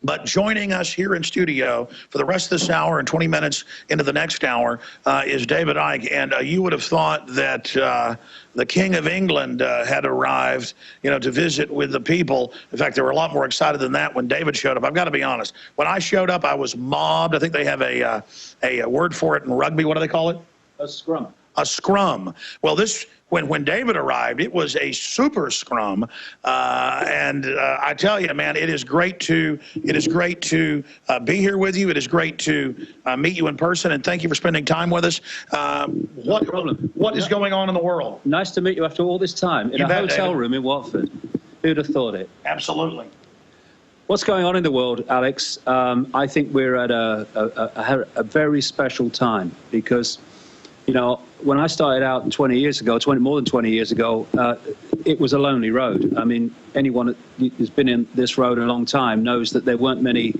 But joining us here in studio for the rest of this hour and 20 minutes into the next hour is David Icke. And you would have thought that the King of England had arrived, you know, to visit with the people. In fact, they were a lot more excited than that when David showed up. I've got to be honest. When I showed up, I was mobbed. I think they have a word for it in rugby. What do they call it? A scrum. A scrum. Well, this when David arrived, it was a super scrum, and I tell you, man, it is great to be here with you. It is great to meet you in person, and thank you for spending time with us. No problem. What is going on in the world? Nice to meet you after all this time in a hotel room in Watford. Who'd have thought it? Absolutely. What's going on in the world, Alex? I think we're at a very special time because, you know, when I started out 20 years ago, more than 20 years ago, it was a lonely road. I mean, anyone who's been in this road a long time knows that there weren't many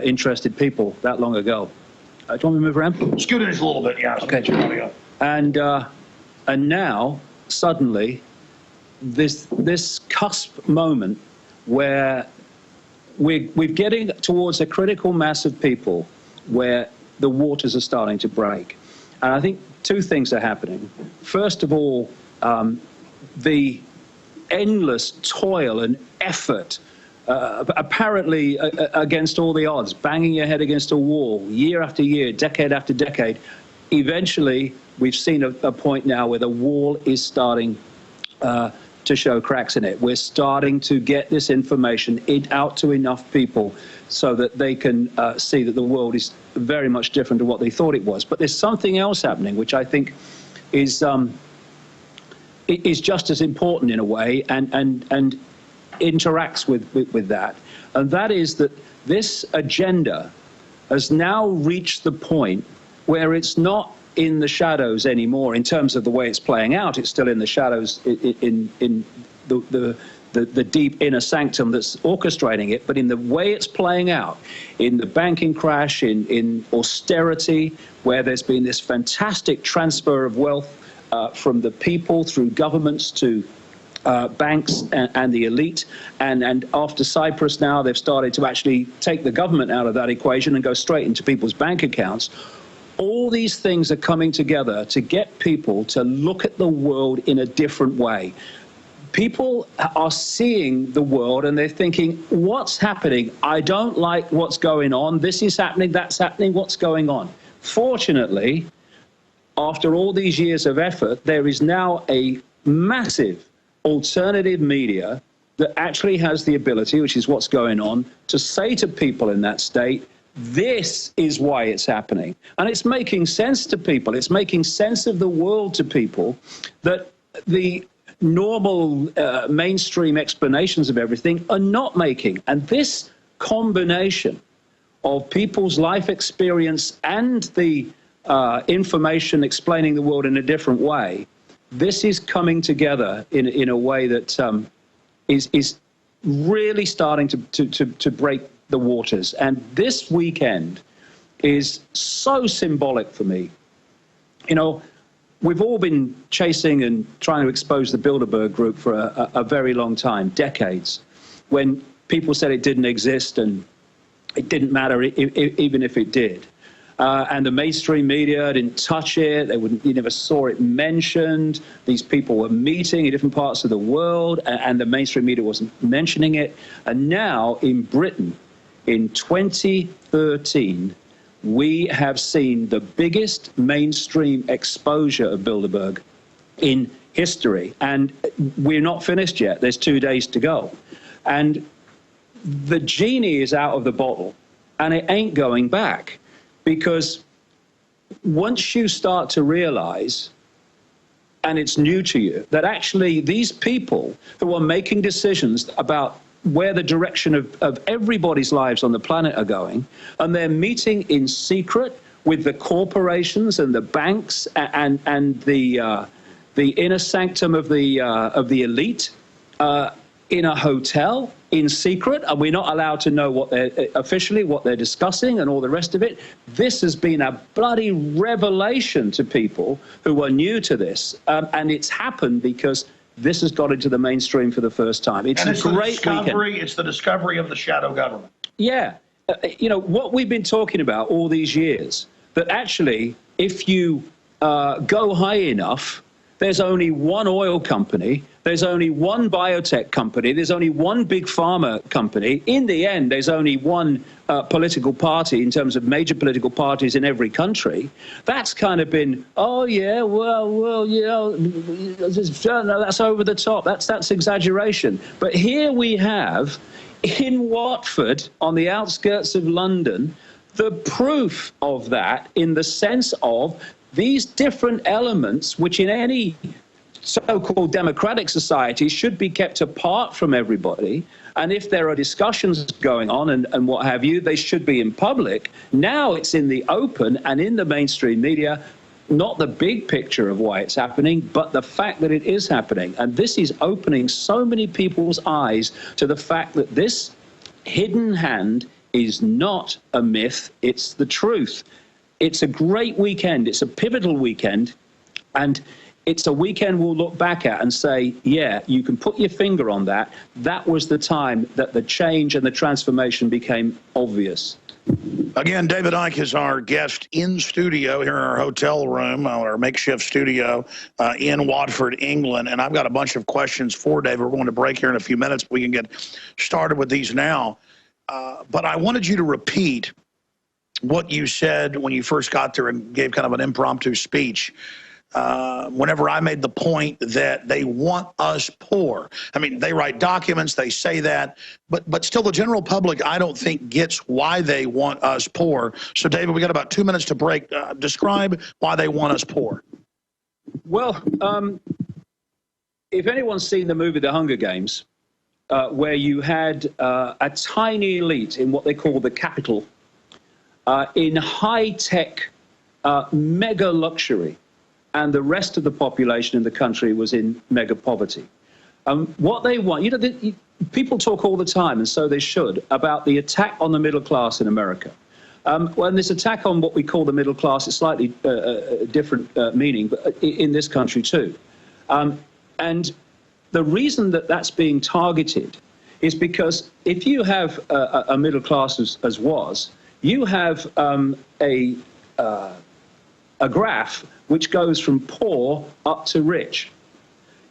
interested people that long ago. Do you want me to move around? Scoot it just a little bit, yeah. Okay. And now, suddenly, this cusp moment where we're getting towards a critical mass of people where the waters are starting to break. And I think two things are happening. First of all, the endless toil and effort, apparently against all the odds, banging your head against a wall, year after year, decade after decade. Eventually, we've seen a point now where the wall is starting to show cracks in it. We're starting to get this information out to enough people so that they can see that the world is very much different to what they thought it was. But there's something else happening, which I think is just as important in a way, and interacts with that. And that is that this agenda has now reached the point where it's not in the shadows anymore in terms of the way it's playing out. It's still in the shadows in the deep inner sanctum that's orchestrating it, but in the way it's playing out, in the banking crash, in austerity, where there's been this fantastic transfer of wealth from the people through governments to banks and the elite, and after Cyprus now, they've started to actually take the government out of that equation and go straight into people's bank accounts. All these things are coming together to get people to look at the world in a different way. People are seeing the world and they're thinking, what's happening? I don't like what's going on. This is happening, that's happening, what's going on? Fortunately, after all these years of effort, there is now a massive alternative media that actually has the ability, which is what's going on, to say to people in that state, this is why it's happening. And it's making sense to people. It's making sense of the world to people that the normal mainstream explanations of everything are not making. And this combination of people's life experience and the information explaining the world in a different way, this is coming together in a way that is really starting to break the waters. And this weekend is so symbolic for me. You know, we've all been chasing and trying to expose the Bilderberg group for a very long time, decades, when people said it didn't exist and it didn't matter even if it did. And the mainstream media didn't touch it. You never saw it mentioned. These people were meeting in different parts of the world, and the mainstream media wasn't mentioning it. And now in Britain, in 2013, we have seen the biggest mainstream exposure of Bilderberg in history. And we're not finished yet. There's 2 days to go. And the genie is out of the bottle, and it ain't going back. Because once you start to realize, and it's new to you, that actually these people who are making decisions about where the direction of everybody's lives on the planet are going, and they're meeting in secret with the corporations and the banks and the inner sanctum of the elite in a hotel in secret, and we're not allowed to know what officially what they're discussing and all the rest of it. This has been a bloody revelation to people who are new to this, and it's happened because this has got into the mainstream for the first time. It's a great weekend. It's the discovery of the shadow government. Yeah. You know, what we've been talking about all these years, that actually, if you go high enough, there's only one oil company, there's only one biotech company, there's only one big pharma company. In the end, there's only one political party in terms of major political parties in every country. That's kind of been, oh, yeah, well, you know, that's over the top. That's exaggeration. But here we have, in Watford, on the outskirts of London, the proof of that in the sense of these different elements, which in any so-called democratic society should be kept apart from everybody. And if there are discussions going on and what have you, they should be in public. Now it's in the open and in the mainstream media, not the big picture of why it's happening, but the fact that it is happening. And this is opening so many people's eyes to the fact that this hidden hand is not a myth, it's the truth. It's a great weekend. It's a pivotal weekend. And it's a weekend we'll look back at and say, yeah, you can put your finger on that. That was the time that the change and the transformation became obvious. Again, David Icke is our guest in studio here in our hotel room, our makeshift studio in Watford, England. And I've got a bunch of questions for David. We're going to break here in a few minutes. We can get started with these now. But I wanted you to repeat what you said when you first got there and gave kind of an impromptu speech. Whenever I made the point that they want us poor. I mean, they write documents, they say that, but still the general public, I don't think, gets why they want us poor. So, David, we got about 2 minutes to break. Describe why they want us poor. Well, if anyone's seen the movie The Hunger Games, where you had a tiny elite in what they call the capital, in high-tech, mega luxury, and the rest of the population in the country was in mega poverty. What they want, you know, people talk all the time, and so they should, about the attack on the middle class in America. When this attack on what we call the middle class, it's slightly different meaning, but in this country too. And the reason that that's being targeted is because if you have a middle class as was, you have a graph which goes from poor up to rich.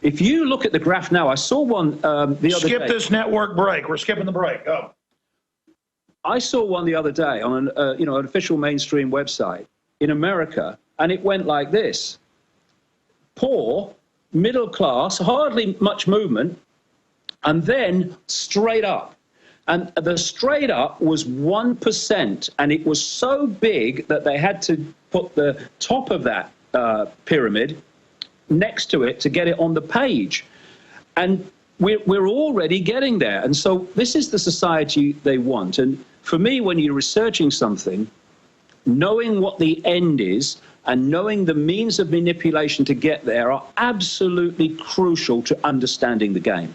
If you look at the graph now, I saw one the other day. Skip this network break. We're skipping the break. Go. I saw one the other day on an official mainstream website in America, and it went like this: poor, middle class, hardly much movement, and then straight up. And the straight up was 1%, and it was so big that they had to put the top of that pyramid next to it to get it on the page. And we're already getting there. And so this is the society they want. And for me, when you're researching something, knowing what the end is and knowing the means of manipulation to get there are absolutely crucial to understanding the game.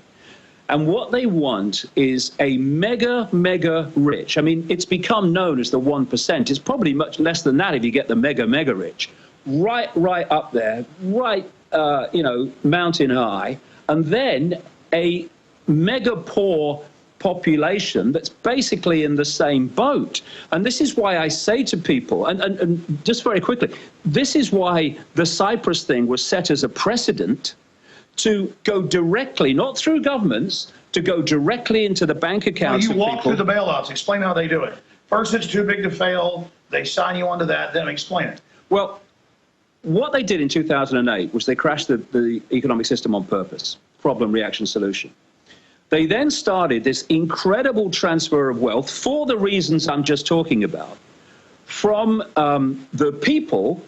And what they want is a mega, mega rich. I mean, it's become known as the 1%. It's probably much less than that if you get the mega, mega rich. Right up there, right, mountain high. And then a mega poor population that's basically in the same boat. And this is why I say to people, and just very quickly, this is why the Cyprus thing was set as a precedent to go directly, not through governments, to go directly into the bank accounts of people. You walk through the bailouts. Explain how they do it. First, it's too big to fail. They sign you onto that. Then explain it. Well, what they did in 2008 was they crashed the economic system on purpose. Problem, reaction, solution. They then started this incredible transfer of wealth for the reasons I'm just talking about, from the people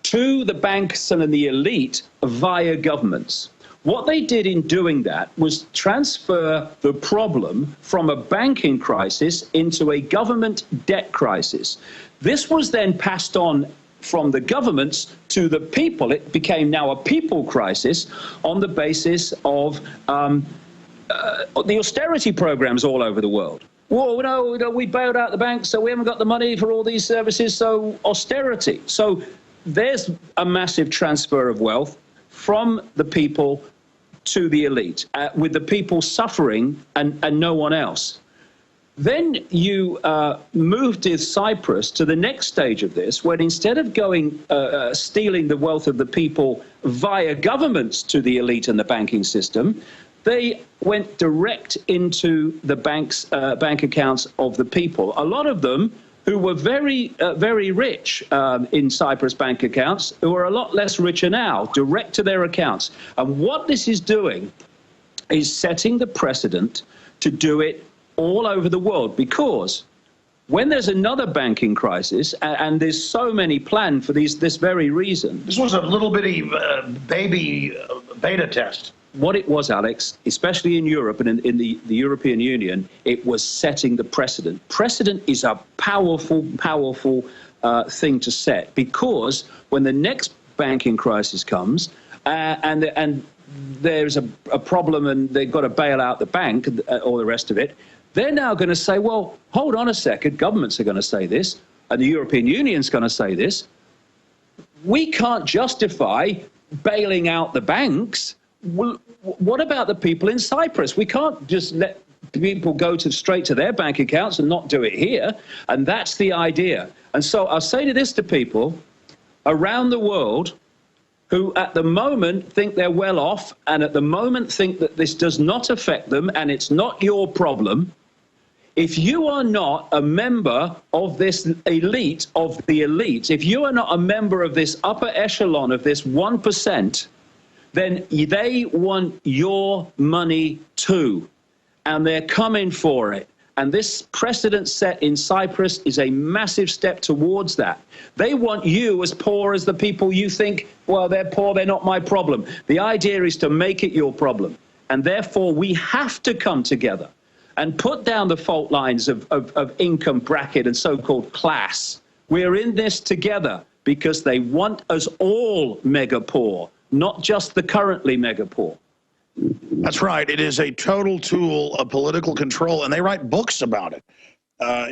to the banks and the elite via governments. What they did in doing that was transfer the problem from a banking crisis into a government debt crisis. This was then passed on from the governments to the people. It became now a people crisis on the basis of the austerity programs all over the world. Well, no, we bailed out the banks, so we haven't got the money for all these services, so austerity. So there's a massive transfer of wealth from the people to the elite, with the people suffering and no one else. Then you moved in Cyprus to the next stage of this, when instead of going stealing the wealth of the people via governments to the elite and the banking system, they went direct into the bank accounts of the people. A lot of them who were very rich in Cyprus bank accounts, who are a lot less richer now, direct to their accounts. And what this is doing is setting the precedent to do it all over the world, because when there's another banking crisis, and there's so many planned for this very reason. This was a little bitty baby beta test. What it was, Alex, especially in Europe and in the European Union, it was setting the precedent. Precedent is a powerful thing to set, because when the next banking crisis comes and there's a problem and they've got to bail out the bank or the rest of it, they're now going to say, well, hold on a second, governments are going to say this, and the European Union's going to say this. We can't justify bailing out the banks. Well, what about the people in Cyprus? We can't just let people go straight to their bank accounts and not do it here. And that's the idea. And so I'll say this to people around the world who at the moment think they're well off, and at the moment think that this does not affect them and it's not your problem. If you are not a member of this elite of the elite, if you are not a member of this upper echelon of this 1%, then they want your money too, and they're coming for it. And this precedent set in Cyprus is a massive step towards that. They want you as poor as the people you think, well, they're poor, they're not my problem. The idea is to make it your problem. And therefore, we have to come together and put down the fault lines of income bracket and so-called class. We're in this together because they want us all mega poor, not just the currently mega poor. That's right. It is a total tool of political control, and they write books about it.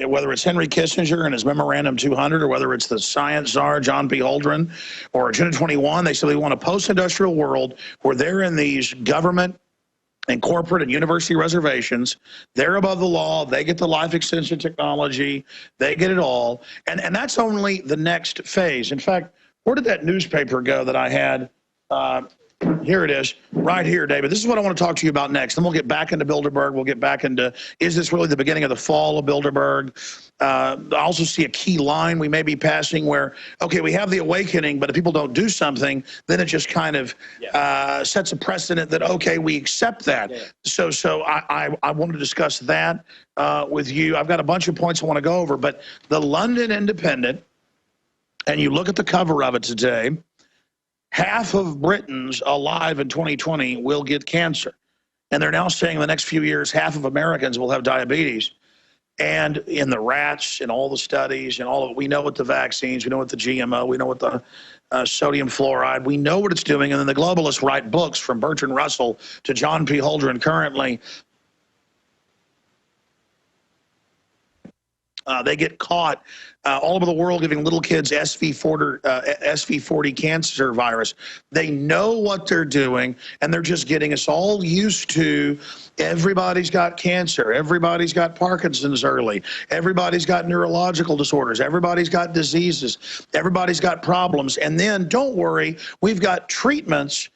Whether it's Henry Kissinger and his Memorandum 200, or whether it's the science czar, John P. Holdren, or Agenda 21, they say they want a post-industrial world where they're in these government and corporate and university reservations. They're above the law. They get the life extension technology. They get it all. And that's only the next phase. In fact, where did that newspaper go that I had? Here it is, right here, David. This is what I want to talk to you about next. Then we'll get back into Bilderberg. We'll get back into, is this really the beginning of the fall of Bilderberg? I also see a key line we may be passing where, okay, we have the awakening, but if people don't do something, then it just kind of sets a precedent that, okay, we accept that. Yeah. So I want to discuss that with you. I've got a bunch of points I want to go over, but the London Independent, and you look at the cover of it today, half of Britons alive in 2020 will get cancer. And they're now saying in the next few years, half of Americans will have diabetes. And in the rats and all the studies and all of it, we know what the vaccines, we know what the GMO, we know what the sodium fluoride, we know what it's doing. And then the globalists write books, from Bertrand Russell to John P. Holdren currently. They get caught all over the world giving little kids SV40 cancer virus. They know what they're doing, and they're just getting us all used to everybody's got cancer, everybody's got Parkinson's early, everybody's got neurological disorders, everybody's got diseases, everybody's got problems. And then, don't worry, we've got treatments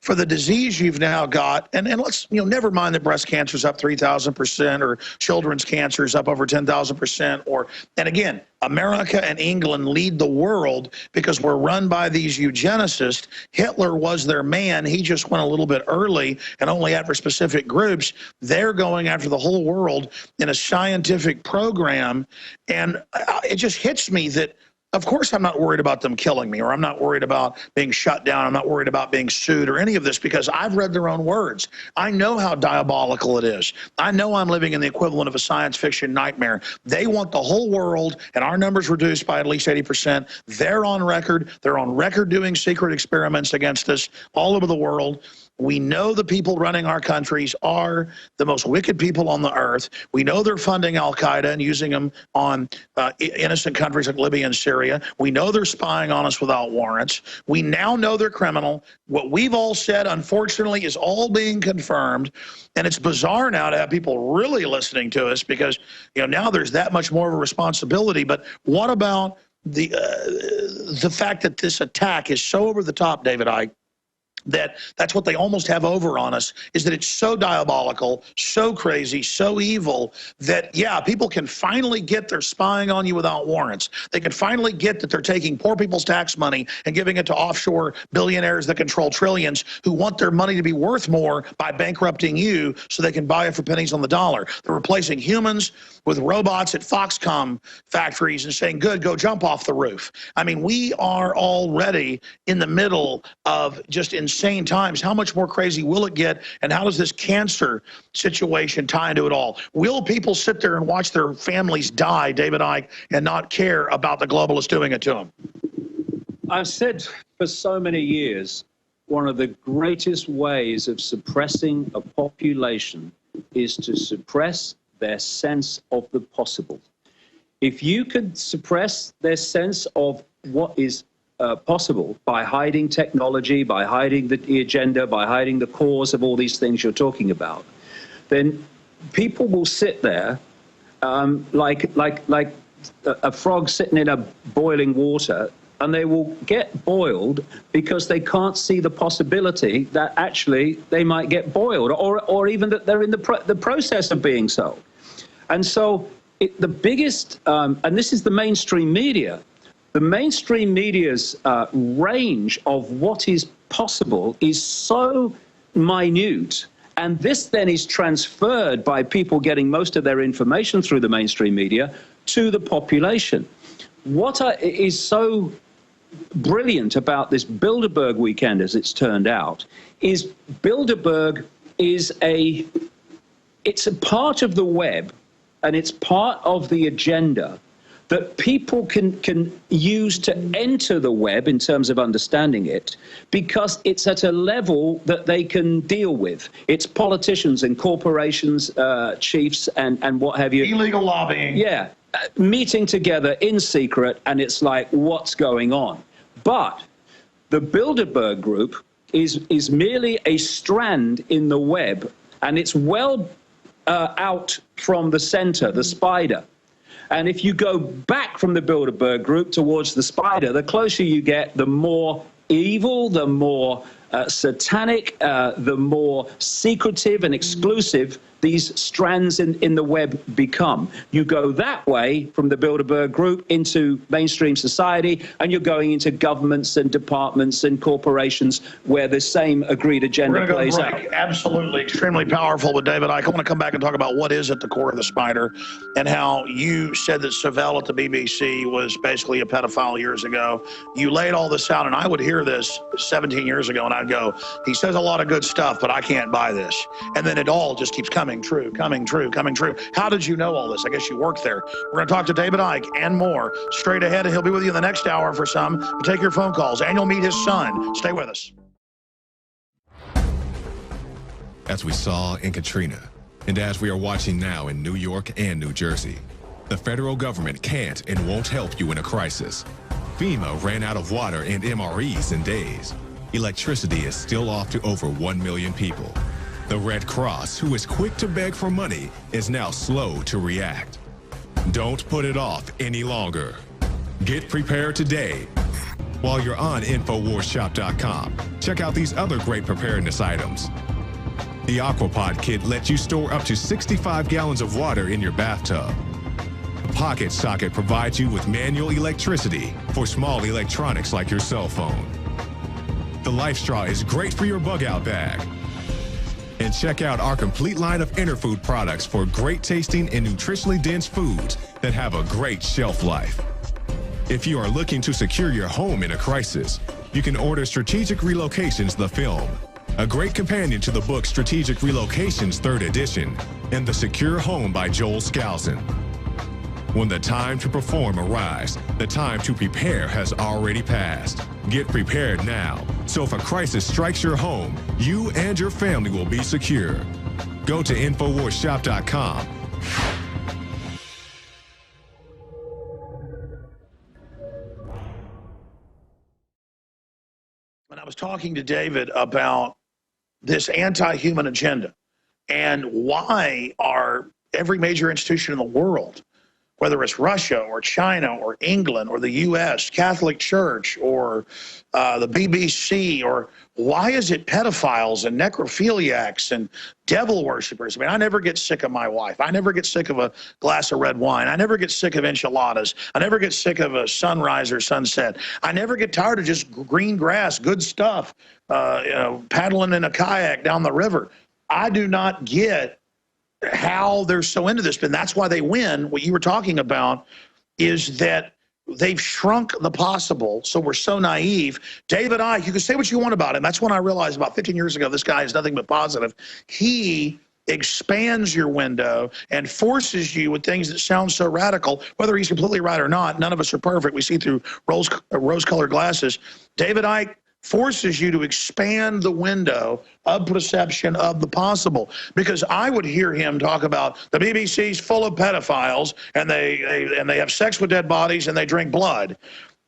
for the disease you've now got, and let's, never mind that breast cancer is up 3,000%, or children's cancer is up over 10,000%, and again, America and England lead the world because we're run by these eugenicists. Hitler was their man. He just went a little bit early and only after specific groups. They're going after the whole world in a scientific program, and it just hits me that, of course, I'm not worried about them killing me, or I'm not worried about being shut down. I'm not worried about being sued or any of this, because I've read their own words. I know how diabolical it is. I know I'm living in the equivalent of a science fiction nightmare. They want the whole world and our numbers reduced by at least 80%. They're on record. They're on record doing secret experiments against us all over the world. We know the people running our countries are the most wicked people on the earth. We know they're funding al-Qaeda and using them on innocent countries like Libya and Syria. We know they're spying on us without warrants. We now know they're criminal. What we've all said, unfortunately, is all being confirmed. And it's bizarre now to have people really listening to us because, you know, now there's that much more of a responsibility. But what about the fact that this attack is so over the top, David Icke, that's what they almost have over on us, is that it's so diabolical, so crazy, so evil that, yeah, people can finally get they're spying on you without warrants. They can finally get that they're taking poor people's tax money and giving it to offshore billionaires that control trillions who want their money to be worth more by bankrupting you so they can buy it for pennies on the dollar. They're replacing humans with robots at Foxconn factories and saying, good, go jump off the roof. I mean, we are already in the middle of just insane times. How much more crazy will it get? And how does this cancer situation tie into it all? Will people sit there and watch their families die, David Icke, and not care about the globalists doing it to them? I've said for so many years, one of the greatest ways of suppressing a population is to suppress their sense of the possible. If you could suppress their sense of what is possible by hiding technology, by hiding the agenda, by hiding the cause of all these things you're talking about, then people will sit there like a frog sitting in a boiling water, and they will get boiled because they can't see the possibility that actually they might get boiled, or even that they're in the process of being so. And so the biggest, and this is the mainstream media, the mainstream media's range of what is possible is so minute. And this then is transferred by people getting most of their information through the mainstream media to the population. What is so brilliant about this Bilderberg weekend, as it's turned out, is Bilderberg is it's a part of the web, and it's part of the agenda that people can use to enter the web in terms of understanding it, because it's at a level that they can deal with. It's politicians and corporations, chiefs and what have you. Illegal lobbying. Yeah, meeting together in secret, and it's like, what's going on? But the Bilderberg group is merely a strand in the web, and it's well out from the center, the spider. And if you go back from the Bilderberg group towards the spider, the closer you get, the more evil, the more satanic, the more secretive and exclusive these strands in the web become. You go that way from the Bilderberg group into mainstream society, and you're going into governments and departments and corporations where the same agreed agenda plays out. Absolutely, extremely powerful with David Icke. I want to come back and talk about what is at the core of the spider, and how you said that Savelle at the BBC was basically a pedophile years ago. You laid all this out, and I would hear this 17 years ago, and I'd go, he says a lot of good stuff, but I can't buy this. And then it all just keeps coming true, coming true, coming true. How did you know all this? I guess you worked there. We're going to talk to David Icke and more straight ahead, and he'll be with you in the next hour for some. We'll take your phone calls, and you'll meet his son. Stay with us. As we saw in Katrina, and as we are watching now in New York and New Jersey, the federal government can't and won't help you in a crisis. FEMA ran out of water and MREs in days. Electricity is still off to over 1 million people. The Red Cross, who is quick to beg for money, is now slow to react. Don't put it off any longer. Get prepared today. While you're on InfoWarsShop.com, check out these other great preparedness items. The Aquapod kit lets you store up to 65 gallons of water in your bathtub. The Pocket Socket provides you with manual electricity for small electronics like your cell phone. The Life Straw is great for your bug-out bag. And check out our complete line of Interfood products for great tasting and nutritionally dense foods that have a great shelf life. If you are looking to secure your home in a crisis, you can order Strategic Relocations, the film, a great companion to the book Strategic Relocations 3rd edition, and The Secure Home by Joel Skousen. When the time to perform arrives, the time to prepare has already passed. Get prepared now, so if a crisis strikes your home, you and your family will be secure. Go to InfoWarsShop.com. When I was talking to David about this anti-human agenda and why are every major institution in the world, whether it's Russia or China or England or the U.S., Catholic Church or the BBC, or why is it pedophiles and necrophiliacs and devil worshippers? I mean, I never get sick of my wife. I never get sick of a glass of red wine. I never get sick of enchiladas. I never get sick of a sunrise or sunset. I never get tired of just green grass, good stuff, paddling in a kayak down the river. I do not get how they're so into this, but that's why they win. What you were talking about is that they've shrunk the possible, so we're so naive. David Icke, you can say what you want about him. That's when I realized about 15 years ago, this guy is nothing but positive. He expands your window and forces you with things that sound so radical, whether he's completely right or not. None of us are perfect. We see through rose-colored glasses. David Icke forces you to expand the window of perception of the possible. Because I would hear him talk about the BBC's full of pedophiles and they have sex with dead bodies and they drink blood.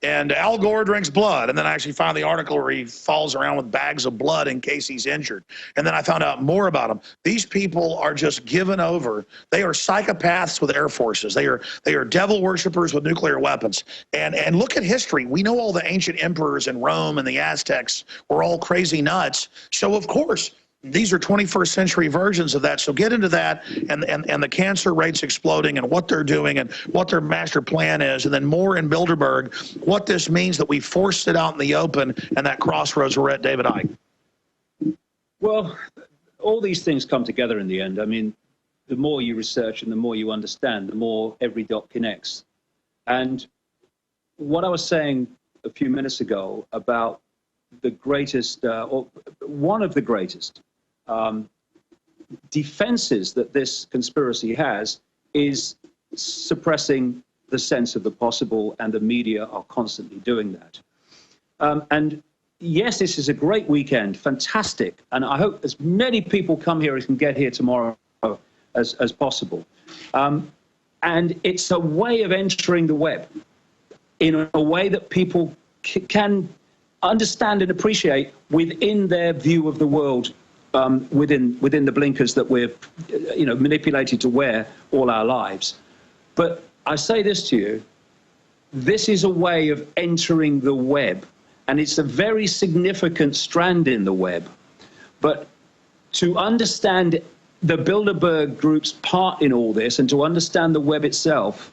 And Al Gore drinks blood. And then I actually found the article where he falls around with bags of blood in case he's injured. And then I found out more about him. These people are just given over. They are psychopaths with air forces. They are devil worshippers with nuclear weapons. And look at history. We know all the ancient emperors in Rome and the Aztecs were all crazy nuts. So, of course, these are 21st century versions of that. So get into that and the cancer rates exploding and what they're doing and what their master plan is. And then more in Bilderberg, what this means that we forced it out in the open and that crossroads we're at, David Icke. Well, all these things come together in the end. I mean, the more you research and the more you understand, the more every dot connects. And what I was saying a few minutes ago about the greatest, or one of the greatest defenses that this conspiracy has is suppressing the sense of the possible, and the media are constantly doing that. And yes, this is a great weekend, fantastic, and I hope as many people come here as can get here tomorrow as possible. And it's a way of entering the web in a way that people can understand and appreciate within their view of the world, within the blinkers that we're manipulated to wear all our lives. But I say this to you, this is a way of entering the web, and it's a very significant strand in the web. But to understand the Bilderberg group's part in all this and to understand the web itself,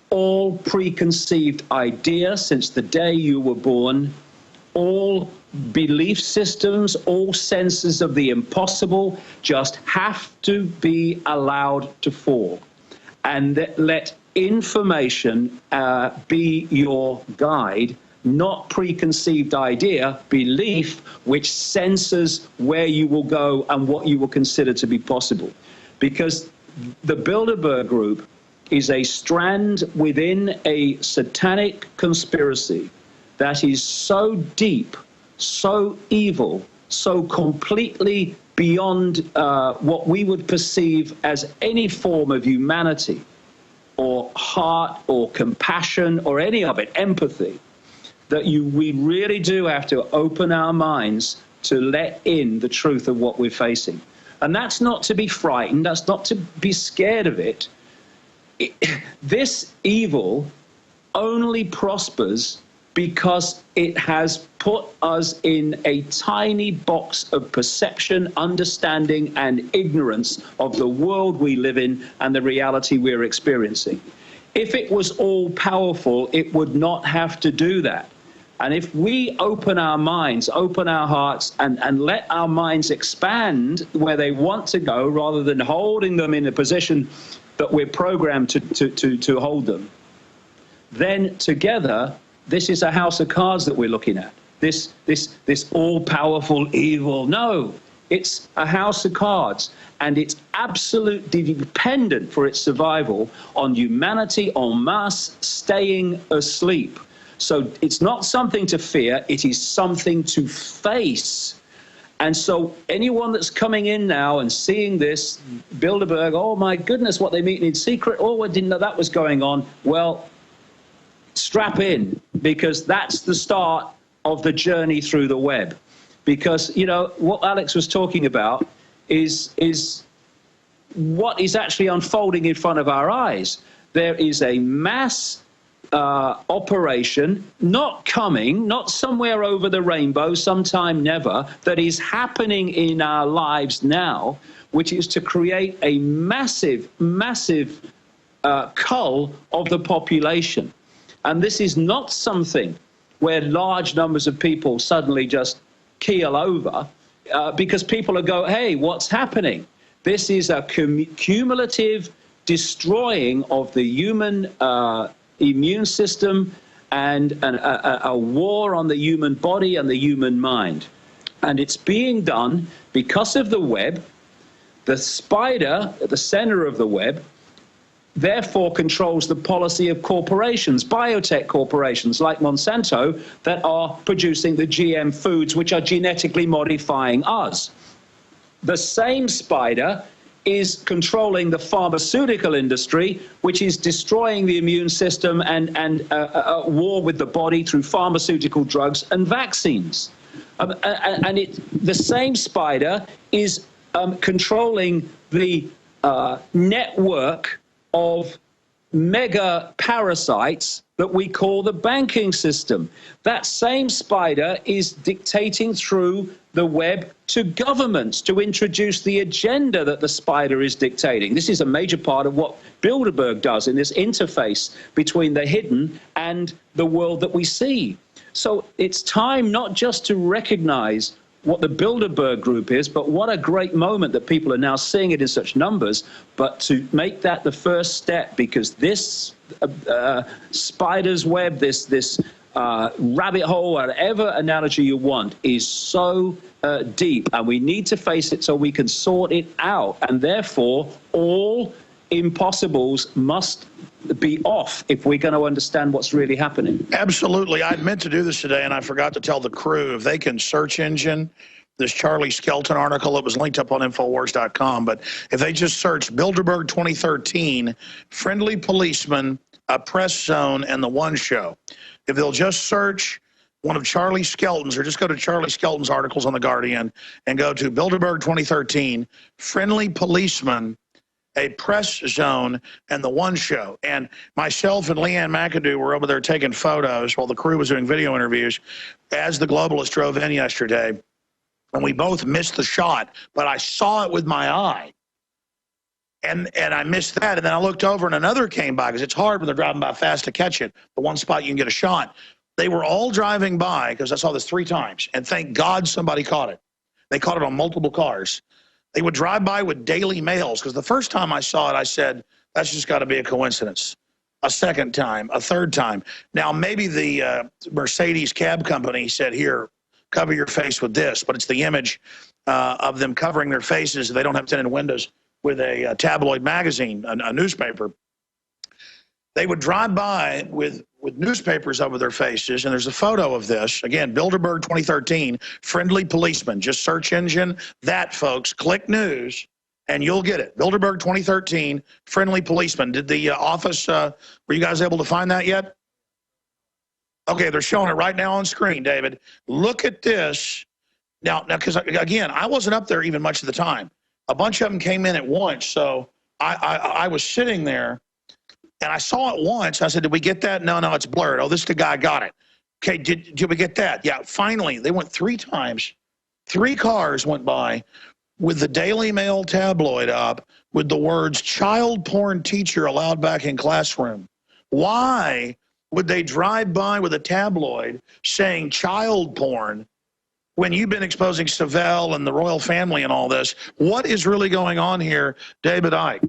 all preconceived ideas since the day you were born, all belief systems, all senses of the impossible just have to be allowed to fall. And let information be your guide, not preconceived idea, belief, which censors where you will go and what you will consider to be possible. Because the Bilderberg group is a strand within a satanic conspiracy that is so deep, so evil, so completely beyond what we would perceive as any form of humanity or heart or compassion or any of it, empathy, that we really do have to open our minds to let in the truth of what we're facing. And that's not to be frightened, that's not to be scared of it. This evil only prospers because it has put us in a tiny box of perception, understanding, and ignorance of the world we live in and the reality we're experiencing. If it was all powerful, it would not have to do that. And if we open our minds, open our hearts, and let our minds expand where they want to go, rather than holding them in a position that we're programmed to hold them, then together, this is a house of cards that we're looking at. This all-powerful evil. No, It's a house of cards, and it's absolutely dependent for its survival on humanity en masse staying asleep. So it's not something to fear, it is something to face. And so anyone that's coming in now and seeing this, Bilderberg, oh my goodness, what they meet in secret, oh, I didn't know that was going on. Well, strap in, because that's the start of the journey through the web. Because, you know, what Alex was talking about is what is actually unfolding in front of our eyes. There is a mass operation, not coming, not somewhere over the rainbow, sometime never, that is happening in our lives now, which is to create a massive, massive cull of the population. And this is not something where large numbers of people suddenly just keel over, because people are going, hey, what's happening? This is a cumulative destroying of the human immune system and a war on the human body and the human mind. And it's being done because of the web. The spider at the center of the web therefore controls the policy of corporations, biotech corporations like Monsanto, that are producing the GM foods which are genetically modifying us. The same spider is controlling the pharmaceutical industry, which is destroying the immune system and a war with the body through pharmaceutical drugs and vaccines. The same spider is controlling the network of mega parasites that we call the banking system. That same spider is dictating through the web to governments to introduce the agenda that the spider is dictating. This is a major part of what Bilderberg does in this interface between the hidden and the world that we see. So it's time not just to recognize what the Bilderberg group is, but what a great moment that people are now seeing it in such numbers, but to make that the first step, because this spider's web, this rabbit hole, whatever analogy you want, is so deep, and we need to face it so we can sort it out, and therefore all impossibles must be off if we're going to understand what's really happening. Absolutely. I meant to do this today, and I forgot to tell the crew, if they can search engine this Charlie Skelton article, it was linked up on Infowars.com, but if they just search Bilderberg 2013, friendly policeman, a press zone, and the One Show, if they'll just search one of Charlie Skelton's, or just go to Charlie Skelton's articles on The Guardian and go to Bilderberg 2013, friendly policeman, a press zone, and the One Show. And myself and Leanne McAdoo were over there taking photos while the crew was doing video interviews as the globalists drove in yesterday. And we both missed the shot, but I saw it with my eye. And I missed that. And then I looked over and another came by, because it's hard when they're driving by fast to catch it. The one spot you can get a shot. They were all driving by, because I saw this 3 times. And thank God somebody caught it. They caught it on multiple cars. They would drive by with Daily Mails, because the first time I saw it, I said, that's just got to be a coincidence. A second time, a third time. Now, maybe the Mercedes cab company said, here, cover your face with this, but it's the image of them covering their faces. They don't have tinted windows with a tabloid magazine, a newspaper. They would drive by with newspapers over their faces, and there's a photo of this. Again, Bilderberg 2013, friendly policeman. Just search engine that, folks. Click news, and you'll get it. Bilderberg 2013, friendly policeman. Did the office, were you guys able to find that yet? Okay, they're showing it right now on screen, David. Look at this. Now, because, again, I wasn't up there even much of the time. A bunch of them came in at once, so I was sitting there, and I saw it once. I said, did we get that? No, it's blurred. Oh, this the guy got it. Okay, did we get that? Yeah, finally, they went 3 times. 3 cars went by with the Daily Mail tabloid up with the words, child porn teacher allowed back in classroom. Why would they drive by with a tabloid saying child porn when you've been exposing Savelle and the royal family and all this? What is really going on here, David Icke?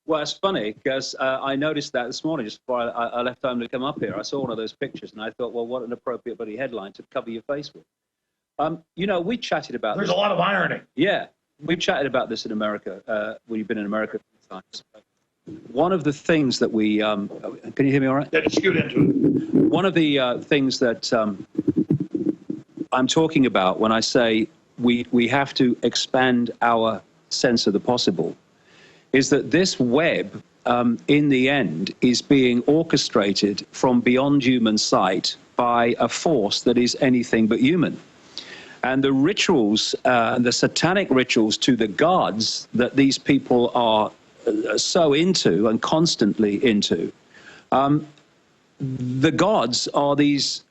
Well, it's funny, because I noticed that this morning just before I left home to come up here. I saw one of those pictures, and I thought, well, what an appropriate bloody headline to cover your face with. You know, we chatted about There's this. a lot of irony. Yeah, we've chatted about this in America. We've been in America a few times. One of the things that we, can you hear me all right? Yeah, just scoot into it. One of the things that I'm talking about when I say we have to expand our sense of the possible is that this web, in the end, is being orchestrated from beyond human sight by a force that is anything but human. And the rituals, the satanic rituals to the gods that these people are so into and constantly into, the gods are these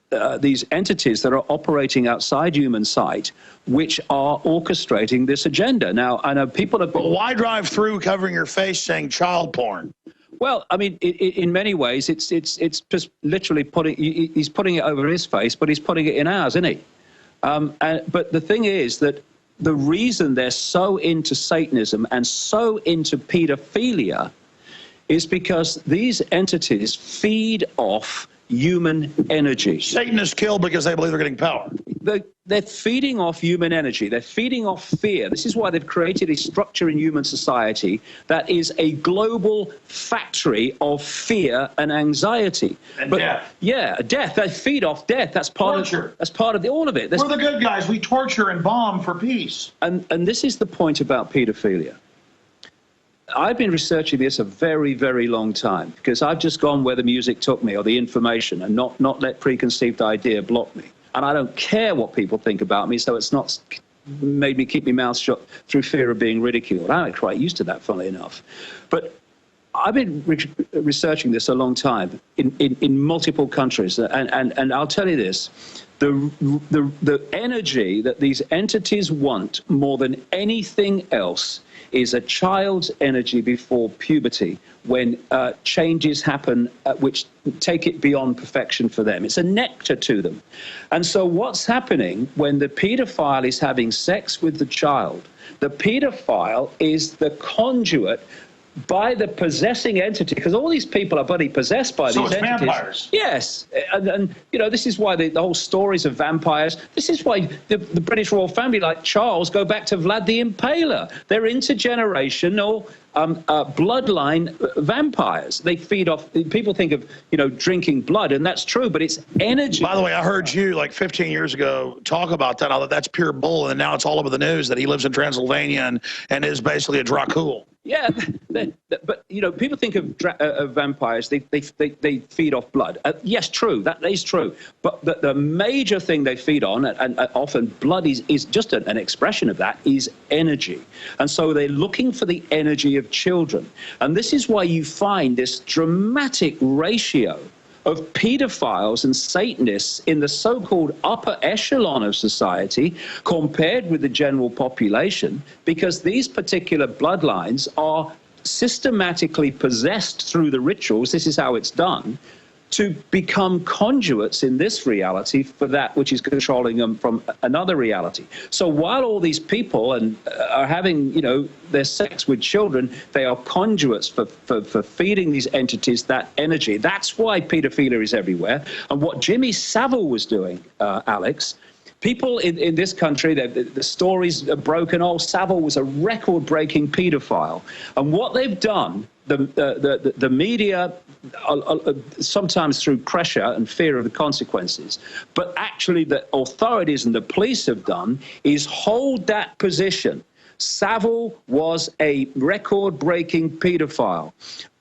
entities that are operating outside human sight, which are orchestrating this agenda. Now, I know people have... But why drive through covering your face saying child porn? Well, I mean, in many ways, it's just literally he's putting it over his face, but he's putting it in ours, isn't he? But the thing is that the reason they're so into Satanism and so into pedophilia is because these entities feed off human energy. Satanists kill because they believe they're getting power. They're feeding off human energy. They're feeding off fear. This is why they've created a structure in human society that is a global factory of fear and anxiety. And death. Yeah, death. They feed off death. That's part Torture. of. That's part of all of it. We're the good guys. We torture and bomb for peace. And this is the point about pedophilia. I've been researching this a very, very long time because I've just gone where the music took me or the information and not let preconceived idea block me. And I don't care what people think about me, so it's not made me keep my mouth shut through fear of being ridiculed. I'm quite used to that, funnily enough. But I've been researching this a long time in multiple countries, and I'll tell you this. The energy that these entities want more than anything else is a child's energy before puberty, when changes happen which take it beyond perfection for them. It's a nectar to them. And so what's happening when the pedophile is having sex with the child? The pedophile is the conduit by the possessing entity, because all these people are bloody possessed by these entities. Vampires. Yes, and you know, this is why the whole stories of vampires, this is why the British royal family, like Charles, go back to Vlad the Impaler. They're intergenerational bloodline vampires. They feed off, people think of, you know, drinking blood, and that's true, but it's energy. By the way, I heard you like 15 years ago talk about that, although that's pure bull, and now it's all over the news that he lives in Transylvania and is basically a Dracul. Yeah, but you know, people think of vampires. They feed off blood. Yes, true. That is true. But the major thing they feed on, and often blood is just an expression of that, is energy. And so they're looking for the energy of children. And this is why you find this dramatic ratio of pedophiles and Satanists in the so-called upper echelon of society compared with the general population, because these particular bloodlines are systematically possessed through the rituals. This is how it's done, to become conduits in this reality for that which is controlling them from another reality. So while all these people are having, you know, their sex with children, they are conduits for feeding these entities that energy. That's why pedophilia is everywhere. And what Jimmy Savile was doing, Alex, people in this country, the stories are broken. Oh, Savile was a record-breaking pedophile. And what they've done, the media, sometimes through pressure and fear of the consequences, but actually the authorities and the police have done, is hold that position. Savile was a record-breaking pedophile.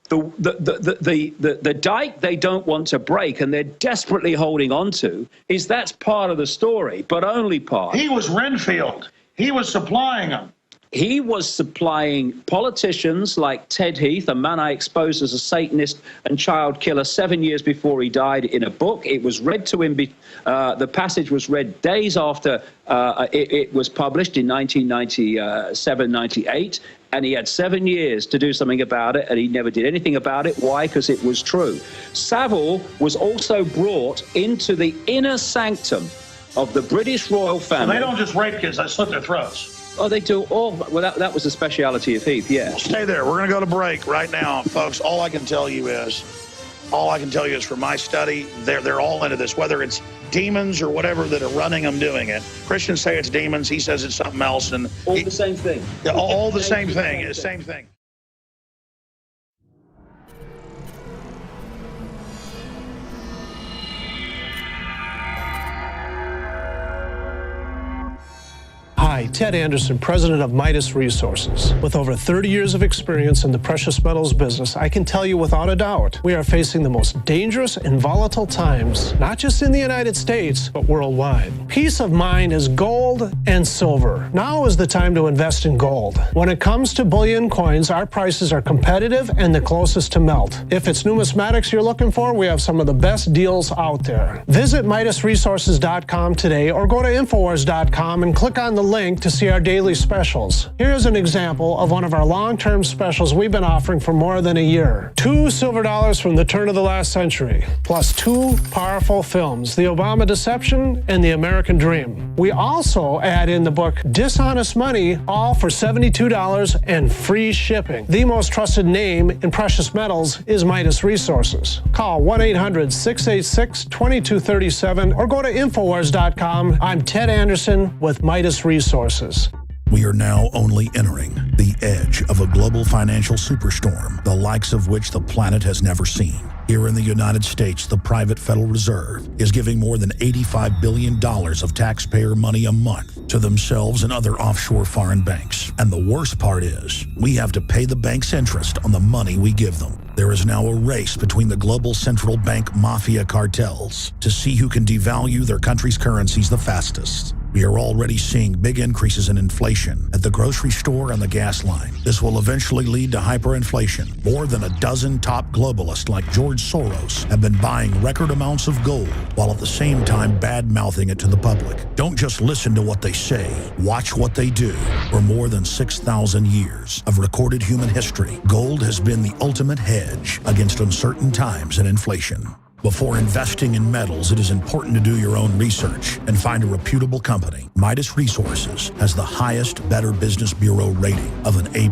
The dike they don't want to break, and they're desperately holding on to, is that's part of the story, but only part. He was Renfield. He was supplying them. He was supplying politicians like Ted Heath, a man I exposed as a Satanist and child killer 7 years before he died, in a book. It was read to him, the passage was read days after it was published in 1997, 98. And he had 7 years to do something about it, and he never did anything about it. Why? Because it was true. Savile was also brought into the inner sanctum of the British royal family. So they don't just rape kids, they slit their throats. Oh, they do all. Well, that was the speciality of Heath, yeah. Well, stay there. We're going to go to break right now, folks. All I can tell you is from my study, they're all into this, whether it's demons or whatever that are running them doing it. Christians say it's demons. He says it's something else. And all the same thing. Yeah, all the same thing. Same thing. Hi, Ted Anderson, president of Midas Resources. With over 30 years of experience in the precious metals business, I can tell you without a doubt, we are facing the most dangerous and volatile times, not just in the United States, but worldwide. Peace of mind is gold and silver. Now is the time to invest in gold. When it comes to bullion coins, our prices are competitive and the closest to melt. If it's numismatics you're looking for, we have some of the best deals out there. Visit MidasResources.com today or go to Infowars.com and click on the link to see our daily specials. Here's an example of one of our long-term specials we've been offering for more than a year. 2 silver dollars from the turn of the last century, plus 2 powerful films, The Obama Deception and The American Dream. We also add in the book Dishonest Money, all for $72 and free shipping. The most trusted name in precious metals is Midas Resources. Call 1-800-686-2237 or go to Infowars.com. I'm Ted Anderson with Midas Resources. We are now only entering the edge of a global financial superstorm, the likes of which the planet has never seen. Here in the United States, the private Federal Reserve is giving more than $85 billion of taxpayer money a month to themselves and other offshore foreign banks. And the worst part is, we have to pay the bank's interest on the money we give them. There is now a race between the global central bank mafia cartels to see who can devalue their country's currencies the fastest. We are already seeing big increases in inflation at the grocery store and the gas line. This will eventually lead to hyperinflation. More than a dozen top globalists like George Soros have been buying record amounts of gold while at the same time bad-mouthing it to the public. Don't just listen to what they say, watch what they do. For more than 6,000 years of recorded human history, gold has been the ultimate hedge against uncertain times and inflation. Before investing in metals, it is important to do your own research and find a reputable company. Midas Resources has the highest Better Business Bureau rating of an A+.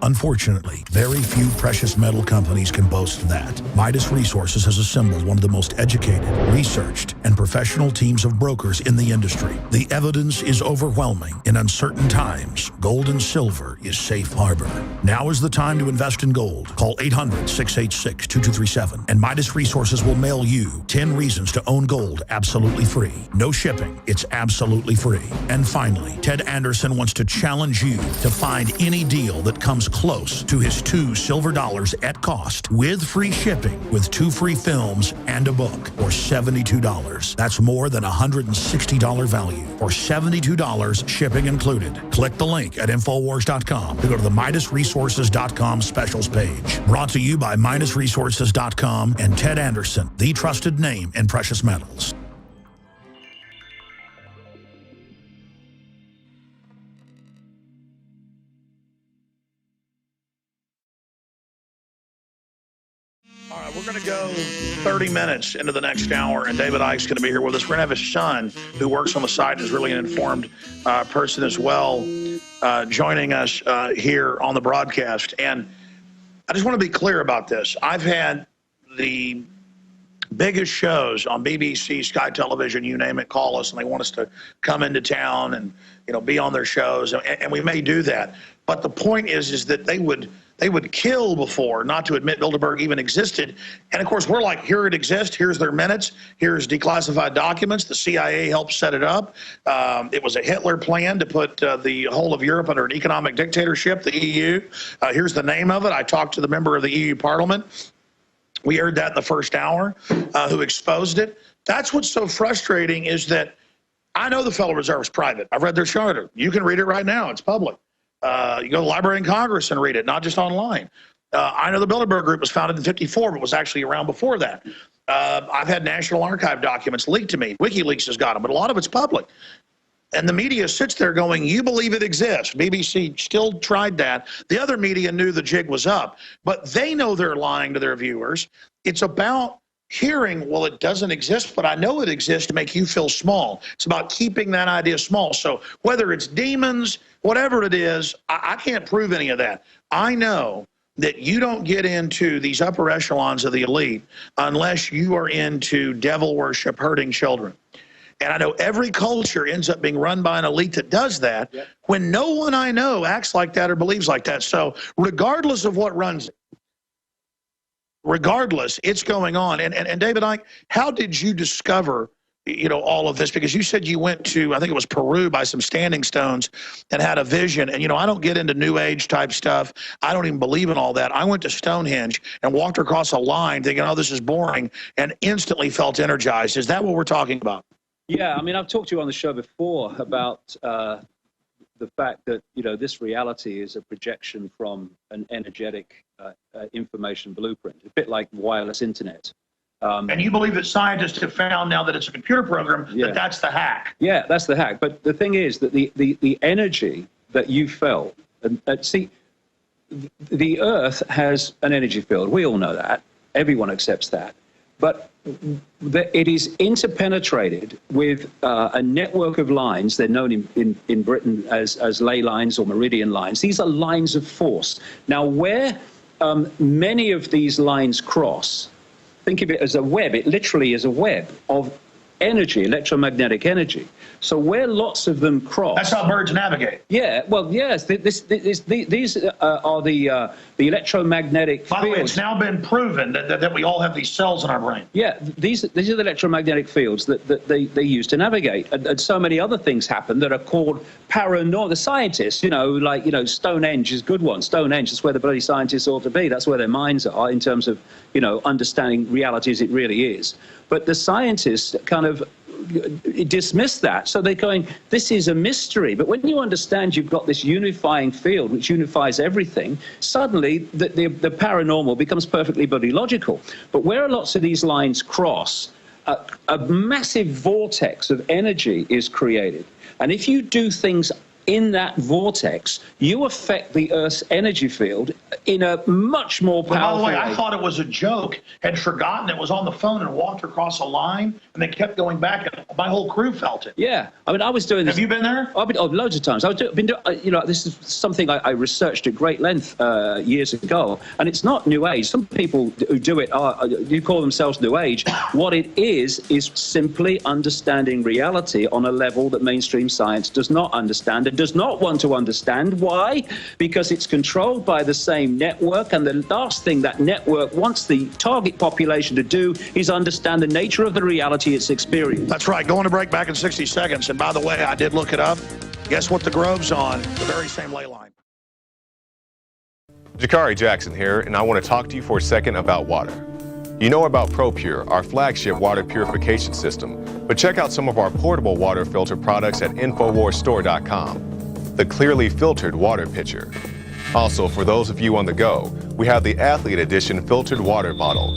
Unfortunately, very few precious metal companies can boast that. Midas Resources has assembled one of the most educated, researched, and professional teams of brokers in the industry. The evidence is overwhelming. In uncertain times, gold and silver is safe harbor. Now is the time to invest in gold. Call 800-686-2237 and Midas Resources will mail you 10 reasons to own gold absolutely free. No shipping. It's absolutely free. And finally, Ted Anderson wants to challenge you to find any deal that comes close to his 2 silver dollars at cost with free shipping with 2 free films and a book for $72. That's more than $160 value for $72 shipping included. Click the link at Infowars.com to go to the MidasResources.com specials page. Brought to you by MidasResources.com and Ted Anderson, the trusted name in precious metals. All right, we're going to go 30 minutes into the next hour, and David Icke's going to be here with us. We're going to have his son, who works on the site and is really an informed person as well, joining us here on the broadcast. And I just want to be clear about this. I've had the biggest shows on BBC, Sky Television, you name it, call us, and they want us to come into town and, you know, be on their shows, and we may do that. But the point is that they would kill before not to admit Bilderberg even existed. And of course, we're like, here it exists, here's their minutes, here's declassified documents, the CIA helped set it up. It was a Hitler plan to put the whole of Europe under an economic dictatorship, the EU. Here's the name of it. I talked to the member of the EU Parliament. We heard that in the first hour, who exposed it. That's what's so frustrating, is that I know the Federal Reserve is private. I've read their charter. You can read it right now. It's public. You go to the Library in Congress and read it, not just online. I know the Bilderberg Group was founded in '54, but was actually around before that. I've had National Archive documents leaked to me. WikiLeaks has got them, but a lot of it's public. And the media sits there going, you believe it exists. BBC still tried that. The other media knew the jig was up, but they know they're lying to their viewers. It's about hearing, well, it doesn't exist, but I know it exists to make you feel small. It's about keeping that idea small. So whether it's demons, whatever it is, I can't prove any of that. I know that you don't get into these upper echelons of the elite unless you are into devil worship, hurting children. And I know every culture ends up being run by an elite that does that, when no one I know acts like that or believes like that. So regardless of what runs it, regardless, it's going on. And David Icke, how did you discover, you know, all of this? Because you said you went to, I think it was Peru, by some standing stones and had a vision. And, you know, I don't get into New Age type stuff. I don't even believe in all that. I went to Stonehenge and walked across a line thinking, oh, this is boring, and instantly felt energized. Is that what we're talking about? Yeah, I mean, I've talked to you on the show before about the fact that, you know, this reality is a projection from an energetic information blueprint, a bit like wireless internet. And you believe that scientists have found now that it's a computer program, that that's the hack? Yeah, that's the hack. But the thing is that the energy that you felt, and see, the Earth has an energy field. We all know that. Everyone accepts that. But it is interpenetrated with a network of lines. They're known in Britain as ley lines or meridian lines. These are lines of force. Now, where many of these lines cross, think of it as a web. It literally is a web of energy, electromagnetic energy. So where lots of them cross... That's how birds navigate. Yeah, well, yes, these are the electromagnetic fields. By the way, it's now been proven that we all have these cells in our brain. Yeah, these are the electromagnetic fields that they use to navigate. And so many other things happen that are called paranormal. The scientists, you know, like, you know, Stonehenge is a good one. Stonehenge is where the bloody scientists ought to be. That's where their minds are in terms of, you know, understanding reality as it really is. But the scientists kind of dismiss that. So they're going, this is a mystery. But when you understand you've got this unifying field which unifies everything, suddenly the paranormal becomes perfectly bloody logical. But where lots of these lines cross, a massive vortex of energy is created. And if you do things in that vortex, you affect the Earth's energy field in a much more powerful way. By the way, I thought it was a joke, had forgotten it, was on the phone and walked across a line, and they kept going back, and my whole crew felt it. Yeah, I mean, I was doing this. Have you been there? I've been loads of times. You know, this is something I researched at great length years ago, and it's not New Age. Some people who do it you call themselves New Age. What it is simply understanding reality on a level that mainstream science does not understand and does not want to understand. Why? Because it's controlled by the same network, and the last thing that network wants the target population to do is understand the nature of the reality it's experiencing. That's right. Going to break back in 60 seconds. And by the way, I did look it up. Guess what the Grove's on? The very same ley line. Jakari Jackson here, and I want to talk to you for a second about water. You know about ProPure, our flagship water purification system, but check out some of our portable water filter products at InfoWarsStore.com. The clearly filtered water pitcher. Also, for those of you on the go, we have the Athlete Edition filtered water bottle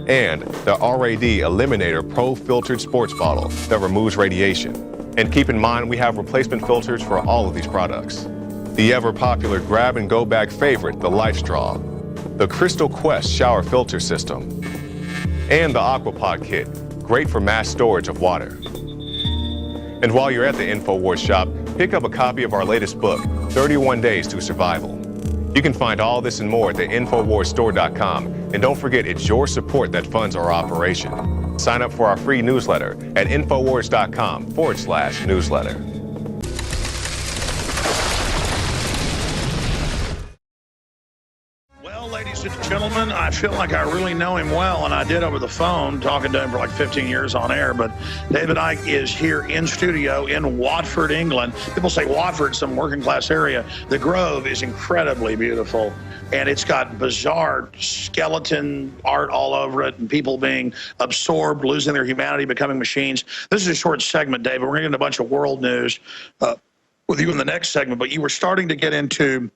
and the RAD Eliminator Pro filtered sports bottle that removes radiation. And keep in mind, we have replacement filters for all of these products. The ever-popular grab-and-go bag favorite, the Life Straw, the Crystal Quest shower filter system, and the Aquapod kit, great for mass storage of water. And while you're at the InfoWars shop, pick up a copy of our latest book, 31 Days to Survival. You can find all this and more at the InfoWarsStore.com, and don't forget it's your support that funds our operation. Sign up for our free newsletter at InfoWars.com/newsletter. Ladies and gentlemen, I feel like I really know him well, and I did over the phone, talking to him for like 15 years on air. But David Icke is here in studio in Watford, England. People say Watford, some working class area. The Grove is incredibly beautiful, and it's got bizarre skeleton art all over it, and people being absorbed, losing their humanity, becoming machines. This is a short segment, David. We're going to get a bunch of world news with you in the next segment, but you were starting to get into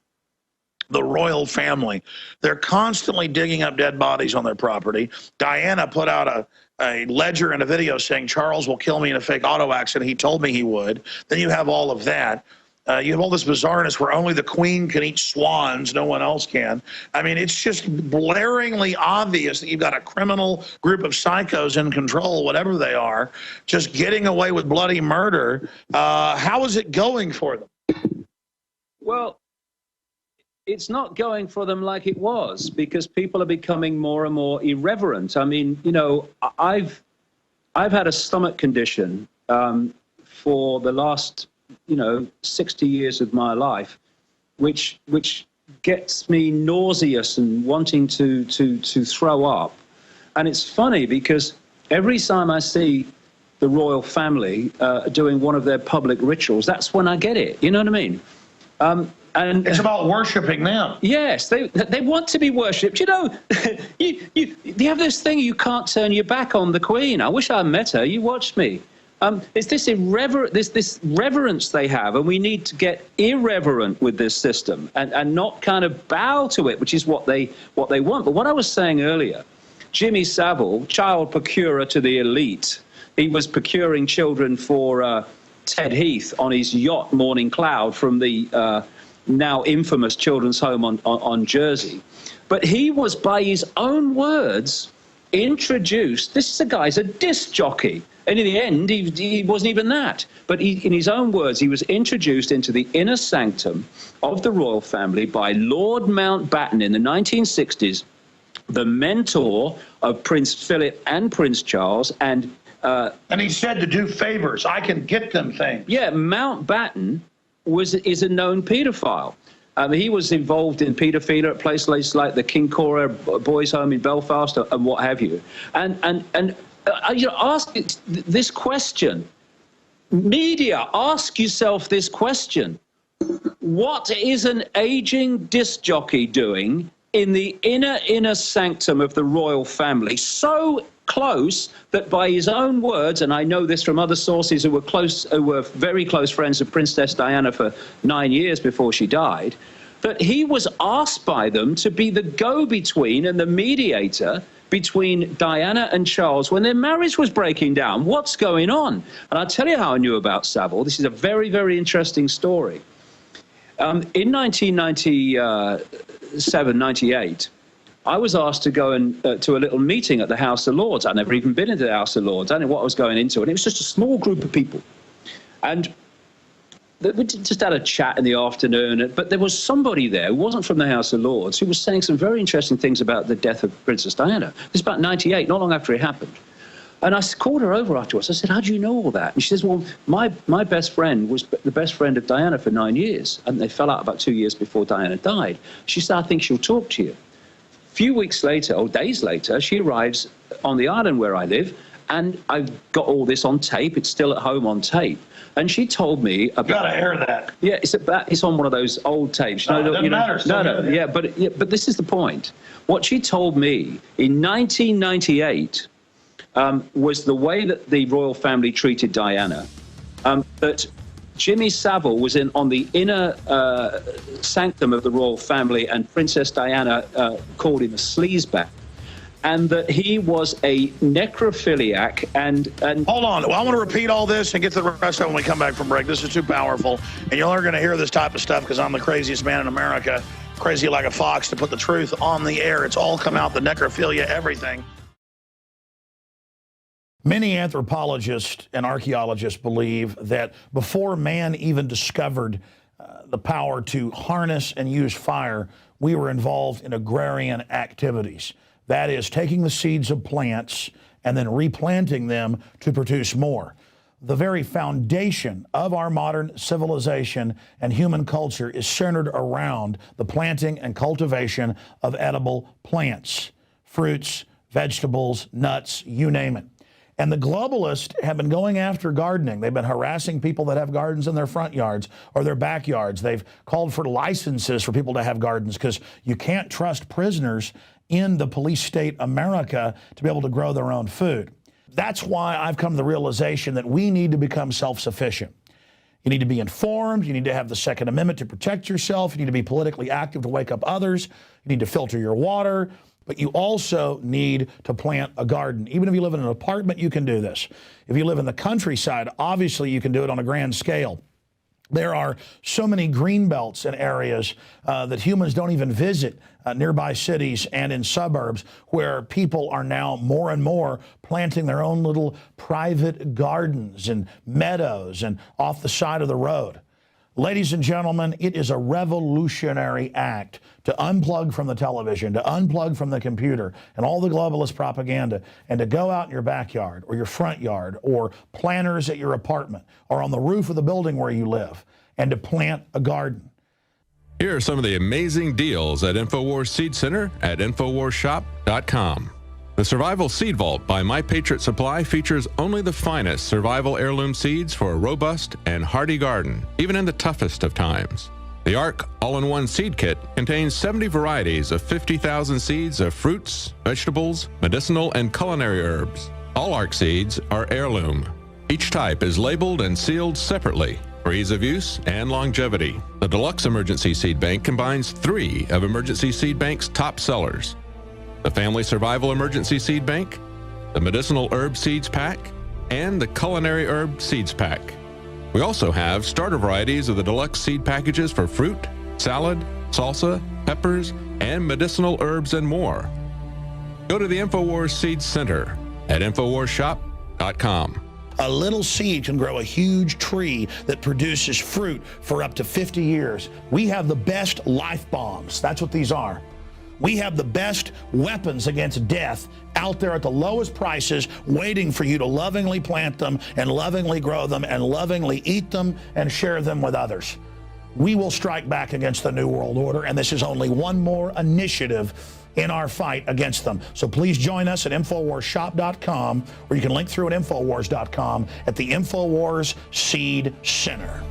the royal family. They're constantly digging up dead bodies on their property. Diana put out a ledger and a video saying Charles will kill me in a fake auto accident. He told me he would. Then you have all of that. You have all this bizarreness where only the queen can eat swans, no one else can. I mean, it's just blaringly obvious that you've got a criminal group of psychos in control, whatever they are, just getting away with bloody murder. How is it going for them? Well, it's not going for them like it was, because people are becoming more and more irreverent. I mean, you know, I've had a stomach condition for the last, 60 years of my life, which gets me nauseous and wanting to throw up. And it's funny because every time I see the royal family doing one of their public rituals, that's when I get it. You know what I mean? And it's about worshiping them. Yes, they want to be worshipped. You have this thing, you can't turn your back on the Queen. I wish I met her. You watched me. It's this this reverence they have, and we need to get irreverent with this system and not kind of bow to it, which is what they want. But what I was saying earlier, Jimmy Savile, child procurer to the elite, he was procuring children for Ted Heath on his yacht Morning Cloud from the now infamous children's home on Jersey. But he was, by his own words, introduced, this guy's a disc jockey. And in the end, he wasn't even that. But in his own words, he was introduced into the inner sanctum of the royal family by Lord Mountbatten in the 1960s, the mentor of Prince Philip and Prince Charles. And he said to do favors. I can get them things. Yeah, Mountbatten is a known paedophile. He was involved in paedophilia at places like the King Cora Boys Home in Belfast and what have you. And ask this question. Media, ask yourself this question. What is an aging disc jockey doing in the inner sanctum of the royal family, so close that by his own words, and I know this from other sources who were very close friends of Princess Diana for 9 years before she died, that he was asked by them to be the go-between and the mediator between Diana and Charles when their marriage was breaking down. What's going on? And I'll tell you how I knew about Savile. This is a very, very interesting story. In 1997, 98, I was asked to go to a little meeting at the House of Lords. I'd never even been into the House of Lords. I didn't know what I was going into. And it was just a small group of people. And we just had a chat in the afternoon, but there was somebody there who wasn't from the House of Lords who was saying some very interesting things about the death of Princess Diana. It was about 98, not long after it happened. And I called her over afterwards. I said, how do you know all that? And she says, well, my best friend was the best friend of Diana for 9 years, and they fell out about 2 years before Diana died. She said, I think she'll talk to you. A few weeks later, or days later, she arrives on the island where I live, and I've got all this on tape. It's still at home on tape. And she told me about... You gotta air that. Yeah, it's on one of those old tapes. It doesn't matter. Yeah, but this is the point. What she told me in 1998 was the way that the royal family treated Diana, that Jimmy Savile was on the inner sanctum of the royal family, and Princess Diana called him a sleazebag, and that he was a necrophiliac and Hold on. Well, I want to repeat all this and get to the rest of it when we come back from break. This is too powerful, and you're only going to hear this type of stuff because I'm the craziest man in America, crazy like a fox, to put the truth on the air. It's all come out, the necrophilia, everything. Many anthropologists and archaeologists believe that before man even discovered the power to harness and use fire, we were involved in agrarian activities. That is, taking the seeds of plants and then replanting them to produce more. The very foundation of our modern civilization and human culture is centered around the planting and cultivation of edible plants, fruits, vegetables, nuts, you name it. And the globalists have been going after gardening. They've been harassing people that have gardens in their front yards or their backyards. They've called for licenses for people to have gardens because you can't trust prisoners in the police state America to be able to grow their own food. That's why I've come to the realization that we need to become self-sufficient. You need to be informed. You need to have the Second Amendment to protect yourself. You need to be politically active to wake up others. You need to filter your water. But you also need to plant a garden. Even if you live in an apartment, you can do this. If you live in the countryside, obviously you can do it on a grand scale. There are so many green belts in areas that humans don't even visit, nearby cities and in suburbs, where people are now more and more planting their own little private gardens and meadows and off the side of the road. Ladies and gentlemen, it is a revolutionary act to unplug from the television, to unplug from the computer and all the globalist propaganda, and to go out in your backyard or your front yard or planters at your apartment or on the roof of the building where you live and to plant a garden. Here are some of the amazing deals at InfoWars Seed Center at InfoWarsShop.com. The Survival Seed Vault by My Patriot Supply features only the finest survival heirloom seeds for a robust and hardy garden, even in the toughest of times. The ARC All-in-One Seed Kit contains 70 varieties of 50,000 seeds of fruits, vegetables, medicinal, and culinary herbs. All ARC seeds are heirloom. Each type is labeled and sealed separately for ease of use and longevity. The Deluxe Emergency Seed Bank combines 3 of Emergency Seed Bank's top sellers: the Family Survival Emergency Seed Bank, the Medicinal Herb Seeds Pack, and the Culinary Herb Seeds Pack. We also have starter varieties of the deluxe seed packages for fruit, salad, salsa, peppers, and medicinal herbs and more. Go to the InfoWars Seed Center at InfoWarsShop.com. A little seed can grow a huge tree that produces fruit for up to 50 years. We have the best life bombs. That's what these are. We have the best weapons against death out there at the lowest prices, waiting for you to lovingly plant them and lovingly grow them and lovingly eat them and share them with others. We will strike back against the New World Order, and this is only one more initiative in our fight against them. So please join us at InfoWarsShop.com, or you can link through at Infowars.com at the InfoWars Seed Center.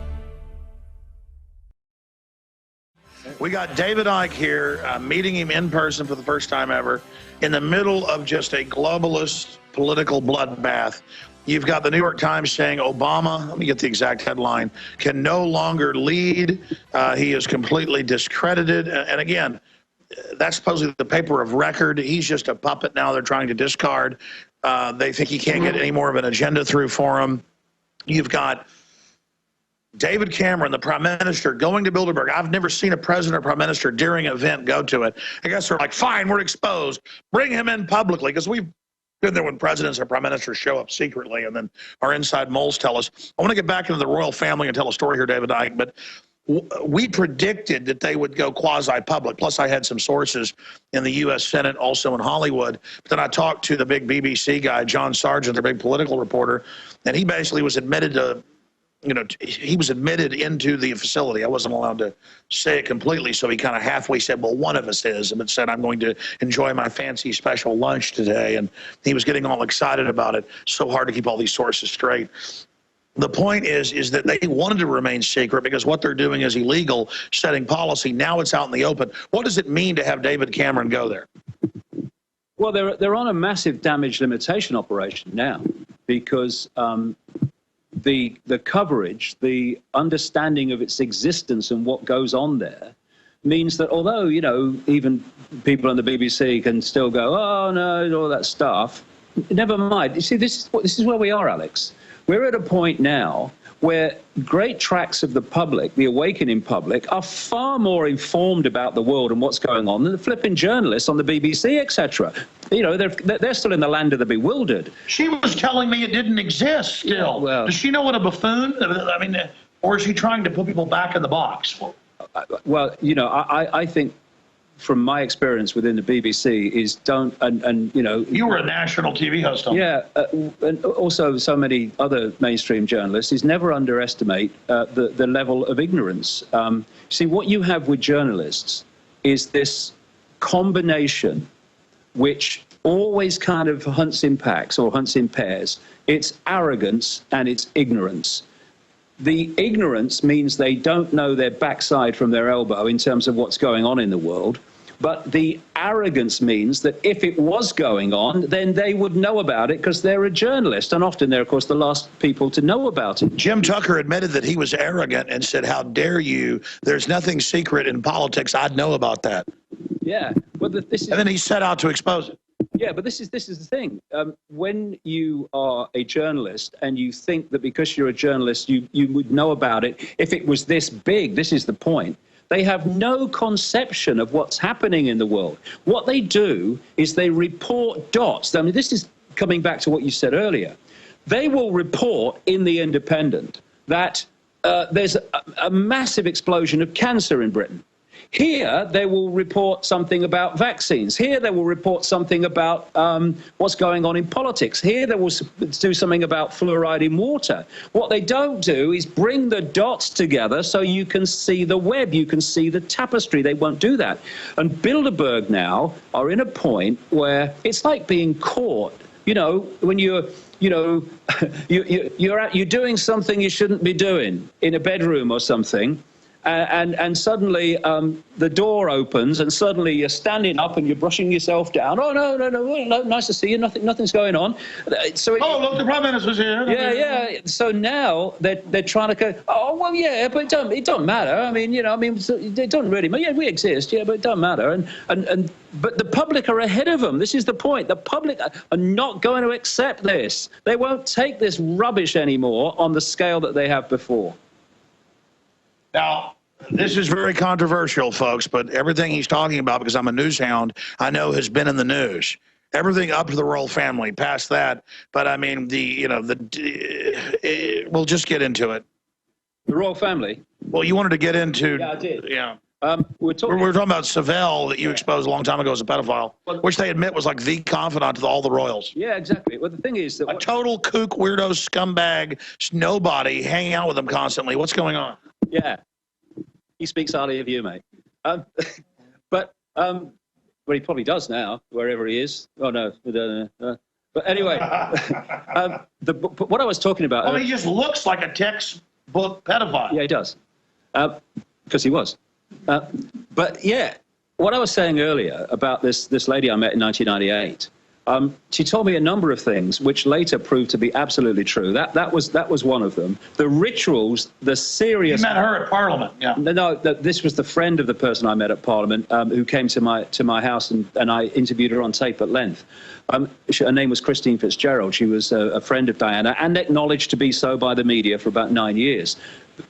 We got David Icke here, meeting him in person for the first time ever, in the middle of just a globalist political bloodbath. You've got the New York Times saying Obama, let me get the exact headline, can no longer lead. He is completely discredited. And again, that's supposedly the paper of record. He's just a puppet now they're trying to discard. They think he can't get any more of an agenda through for him. You've got David Cameron, the prime minister, going to Bilderberg. I've never seen a president or prime minister during an event go to it. I guess they're like, fine, we're exposed. Bring him in publicly, because we've been there when presidents or prime ministers show up secretly, and then our inside moles tell us. I want to get back into the royal family and tell a story here, David Icke, but we predicted that they would go quasi-public. Plus, I had some sources in the U.S. Senate, also in Hollywood. But then I talked to the big BBC guy, John Sargent, their big political reporter, and he basically was admitted to, he was admitted into the facility. I wasn't allowed to say it completely, so he kind of halfway said, well, one of us is, and it said, I'm going to enjoy my fancy special lunch today. And he was getting all excited about it. So hard to keep all these sources straight. The point is that they wanted to remain secret because what they're doing is illegal, setting policy. Now it's out in the open. What does it mean to have David Cameron go there? Well, they're on a massive damage limitation operation now, because the coverage, the understanding of its existence and what goes on there means that although, even people on the BBC can still go, oh, no, all that stuff, never mind. You see, this is where we are, Alex. We're at a point now where great tracts of the public, the awakening public, are far more informed about the world and what's going on than the flipping journalists on the BBC, etc. They're still in the land of the bewildered. She was telling me it didn't exist still. Yeah, well, does she know what a buffoon? I mean, or is she trying to put people back in the box? Well, I think, from my experience within the BBC, is don't, and you were a national TV host on and also so many other mainstream journalists, is never underestimate the level of ignorance. See, what you have with journalists is this combination which always kind of hunts in packs or hunts in pairs. It's arrogance and it's ignorance. The ignorance means they don't know their backside from their elbow in terms of what's going on in the world. But the arrogance means that if it was going on, then they would know about it because they're a journalist. And often they're, of course, the last people to know about it. Jim Tucker admitted that he was arrogant and said, how dare you? There's nothing secret in politics. I'd know about that. Yeah. Well, this is, and then he set out to expose it. Yeah, but this is the thing. When you are a journalist and you think that because you're a journalist, you would know about it if it was this big, this is the point. They have no conception of what's happening in the world. What they do is they report dots. I mean, this is coming back to what you said earlier. They will report in The Independent that there's a massive explosion of cancer in Britain. Here, they will report something about vaccines. Here, they will report something about what's going on in politics. Here, they will do something about fluoride in water. What they don't do is bring the dots together so you can see the web, you can see the tapestry. They won't do that. And Bilderberg now are in a point where it's like being caught. You know, when you're doing something you shouldn't be doing in a bedroom or something. And suddenly the door opens, and suddenly you're standing up and you're brushing yourself down. Oh, no, nice to see you. Nothing's going on. So look, the Prime Minister's here. Yeah. So now they're trying to go, oh, well, yeah, but it don't matter. I mean, it doesn't really matter. Yeah, we exist, yeah, but it doesn't matter. But the public are ahead of them. This is the point. The public are not going to accept this. They won't take this rubbish anymore on the scale that they have before. Now, this is very controversial, folks, but everything he's talking about, because I'm a news hound, I know has been in the news. Everything up to the royal family, past that. But I mean, we'll just get into it. The royal family? Well, you wanted to get into. Yeah, I did. Yeah. We're talking about Savelle that you exposed a long time ago as a pedophile, which they admit was like the confidant to all the royals. Yeah, exactly. Well, the thing is that a total kook, weirdo, scumbag, nobody hanging out with them constantly. What's going on? Yeah, he speaks highly of you, mate. But he probably does now, wherever he is. Oh no, but anyway, what I was talking about. Well, he just looks like a textbook pedophile. Yeah, he does, because he was. But yeah, what I was saying earlier about this lady I met in 1998. She told me a number of things which later proved to be absolutely true. That was one of them. The rituals, the serious. You met her at Parliament, yeah. No, this was the friend of the person I met at Parliament who came to my house, and I interviewed her on tape at length. Her name was Christine Fitzgerald. She was a friend of Diana and acknowledged to be so by the media for about 9 years.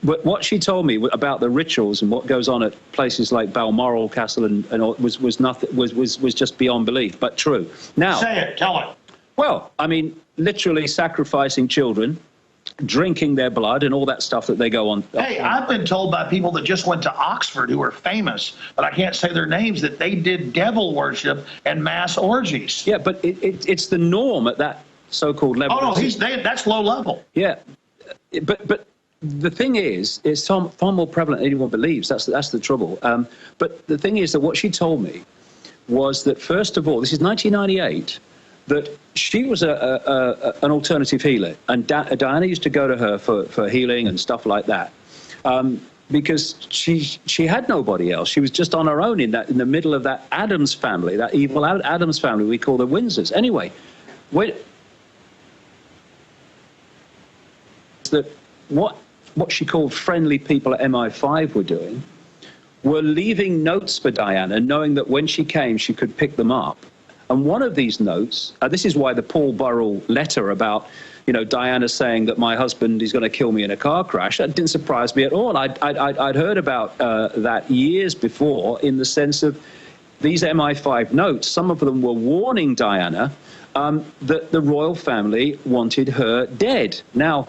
But what she told me about the rituals and what goes on at places like Balmoral Castle and all, was just beyond belief, but true. Now, say it, tell it. Well, I mean, literally sacrificing children, drinking their blood, and all that stuff that they go on. Hey, I've been told by people that just went to Oxford who are famous, but I can't say their names, that they did devil worship and mass orgies. Yeah, but it's the norm at that so-called level. Oh no, that's low level. Yeah, but. The thing is, it's far more prevalent than anyone believes. That's the trouble. But the thing is that what she told me was that, first of all, this is 1998, that she was an alternative healer. And Diana used to go to her for healing and stuff like that. Because she had nobody else. She was just on her own in the middle of that Addams family, that evil Addams family we call the Windsors. Anyway, what she called friendly people at MI5 were doing were leaving notes for Diana, knowing that when she came, she could pick them up. And one of these notes, this is why the Paul Burrell letter about, Diana saying that my husband is going to kill me in a car crash, that didn't surprise me at all. I'd heard about that years before, in the sense of these MI5 notes. Some of them were warning Diana that the royal family wanted her dead. Now,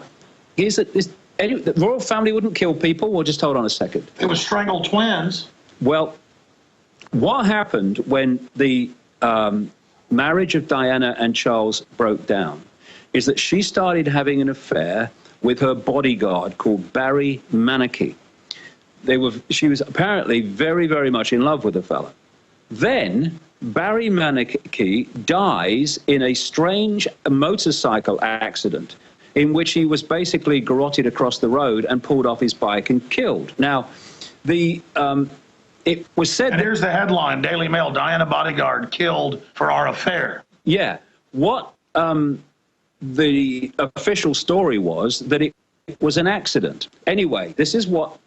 the royal family wouldn't kill people. Well, just hold on a second. It was strangled twins. Well, what happened when the marriage of Diana and Charles broke down is that she started having an affair with her bodyguard called Barry Manicky. She was apparently very, very much in love with the fella. Then Barry Manicky dies in a strange motorcycle accident in which he was basically garroted across the road and pulled off his bike and killed. Now, it was said... And here's the headline, Daily Mail, Diana bodyguard killed for our affair. Yeah. What the official story was that it was an accident. Anyway, this is what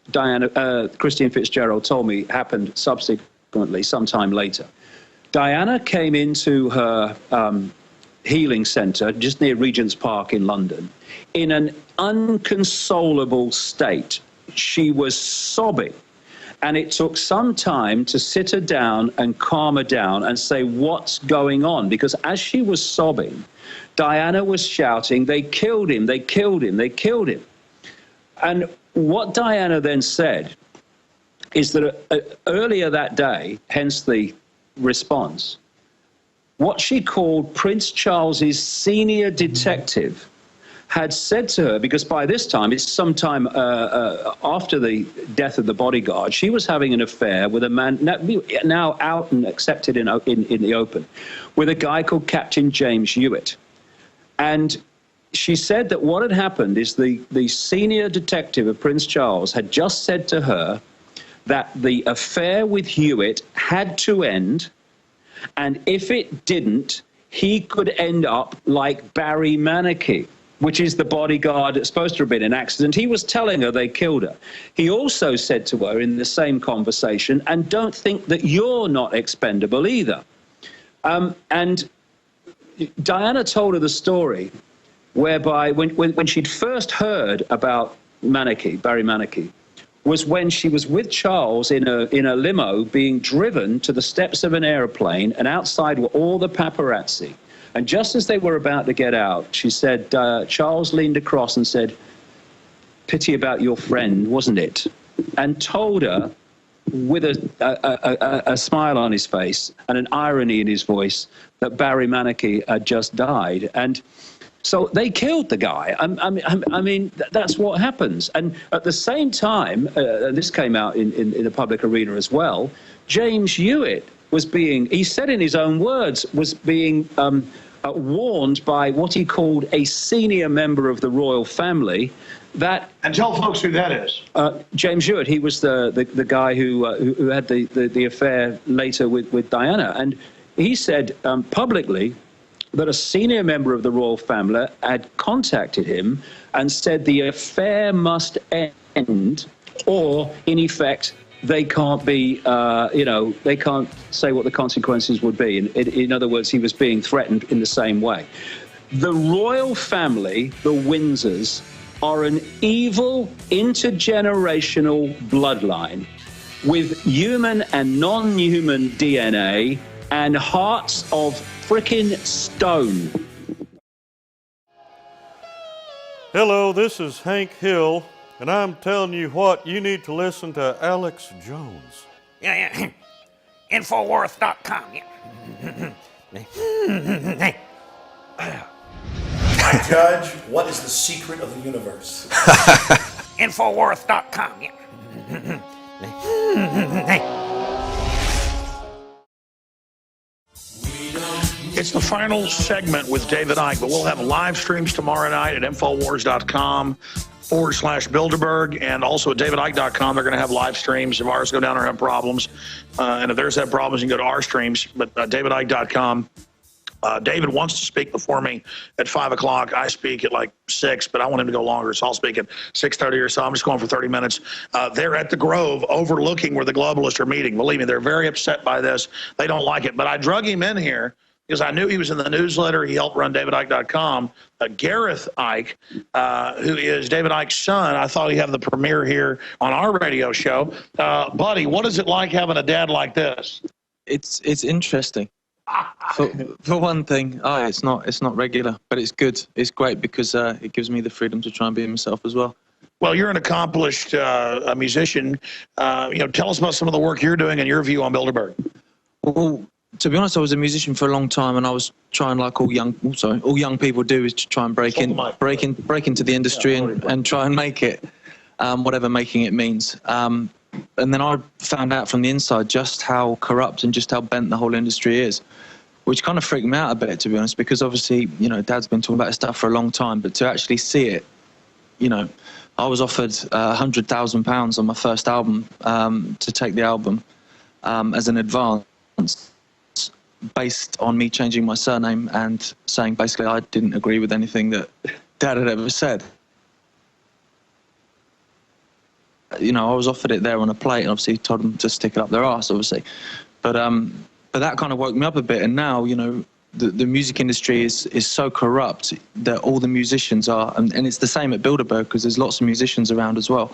Christine Fitzgerald told me happened subsequently, sometime later. Diana came into her healing centre just near Regent's Park in London in an unconsolable state. She was sobbing, and it took some time to sit her down and calm her down and say, what's going on? Because as she was sobbing, Diana was shouting, they killed him, they killed him, they killed him. And what Diana then said is that earlier that day, hence the response, what she called Prince Charles's senior detective had said to her, because by this time, it's sometime after the death of the bodyguard, she was having an affair with a man, now out and accepted in the open, with a guy called Captain James Hewitt. And she said that what had happened is the senior detective of Prince Charles had just said to her that the affair with Hewitt had to end, and if it didn't, he could end up like Barry Manicky, which is the bodyguard that's supposed to have been in an accident. He was telling her they killed her. He also said to her in the same conversation, and don't think that you're not expendable either. And Diana told her the story whereby when she'd first heard about Manicky, Barry Manicky, was when she was with Charles in a limo being driven to the steps of an airplane, and outside were all the paparazzi. And just as they were about to get out, she said, Charles leaned across and said, "Pity about your friend, wasn't it?" And told her with a smile on his face and an irony in his voice that Barry Manicky had just died. And so they killed the guy. I mean, that's what happens. And at the same time, and this came out in the public arena as well, James Hewitt was being, he said in his own words, was being warned by what he called a senior member of the royal family that... And tell folks who that is. James Hewitt, he was the guy who had the affair later with Diana. And he said publicly that a senior member of the royal family had contacted him and said the affair must end, or in effect, they can't be, they can't say what the consequences would be. In other words, he was being threatened in the same way. The royal family, the Windsors, are an evil intergenerational bloodline with human and non-human DNA and hearts of frickin' stone. Hello, this is Hank Hill, and I'm telling you what, you need to listen to Alex Jones. Yeah. Infowars.com. My judge, what is the secret of the universe? Infowars.com. It's the final segment with David Icke, but we'll have live streams tomorrow night at Infowars.com/Bilderberg, and also at DavidIcke.com. They're going to have live streams if ours go down or have problems. And if theirs have problems, you can go to our streams, but DavidIcke.com. David wants to speak before me at 5 o'clock. I speak at like 6, but I want him to go longer, so I'll speak at 6:30 or so. I'm just going for 30 minutes. They're at the Grove overlooking where the globalists are meeting. Believe me, they're very upset by this. They don't like it. But I drug him in here because I knew he was in the newsletter. He helped run DavidIcke.com. Gareth Icke, who is David Icke's son, I thought he'd have the premiere here on our radio show. Buddy, what is it like having a dad like this? It's interesting. For one thing, it's not regular, but it's good. It's great because it gives me the freedom to try and be myself as well. Well, you're an accomplished musician. Tell us about some of the work you're doing and your view on Bilderberg. Well, to be honest, I was a musician for a long time, and I was trying, like all young people do, is to try and break into the industry and try and make it, whatever making it means. And then I found out from the inside just how corrupt and just how bent the whole industry is, which kind of freaked me out a bit, to be honest, because obviously, Dad's been talking about this stuff for a long time, but to actually see it, I was offered £100,000 on my first album to take the album as an advance, based on me changing my surname and saying basically I didn't agree with anything that Dad had ever said. I was offered it there on a plate, and obviously told them to stick it up their arse, obviously. But that kind of woke me up a bit, and now, the music industry is so corrupt that all the musicians are, and it's the same at Bilderberg because there's lots of musicians around as well.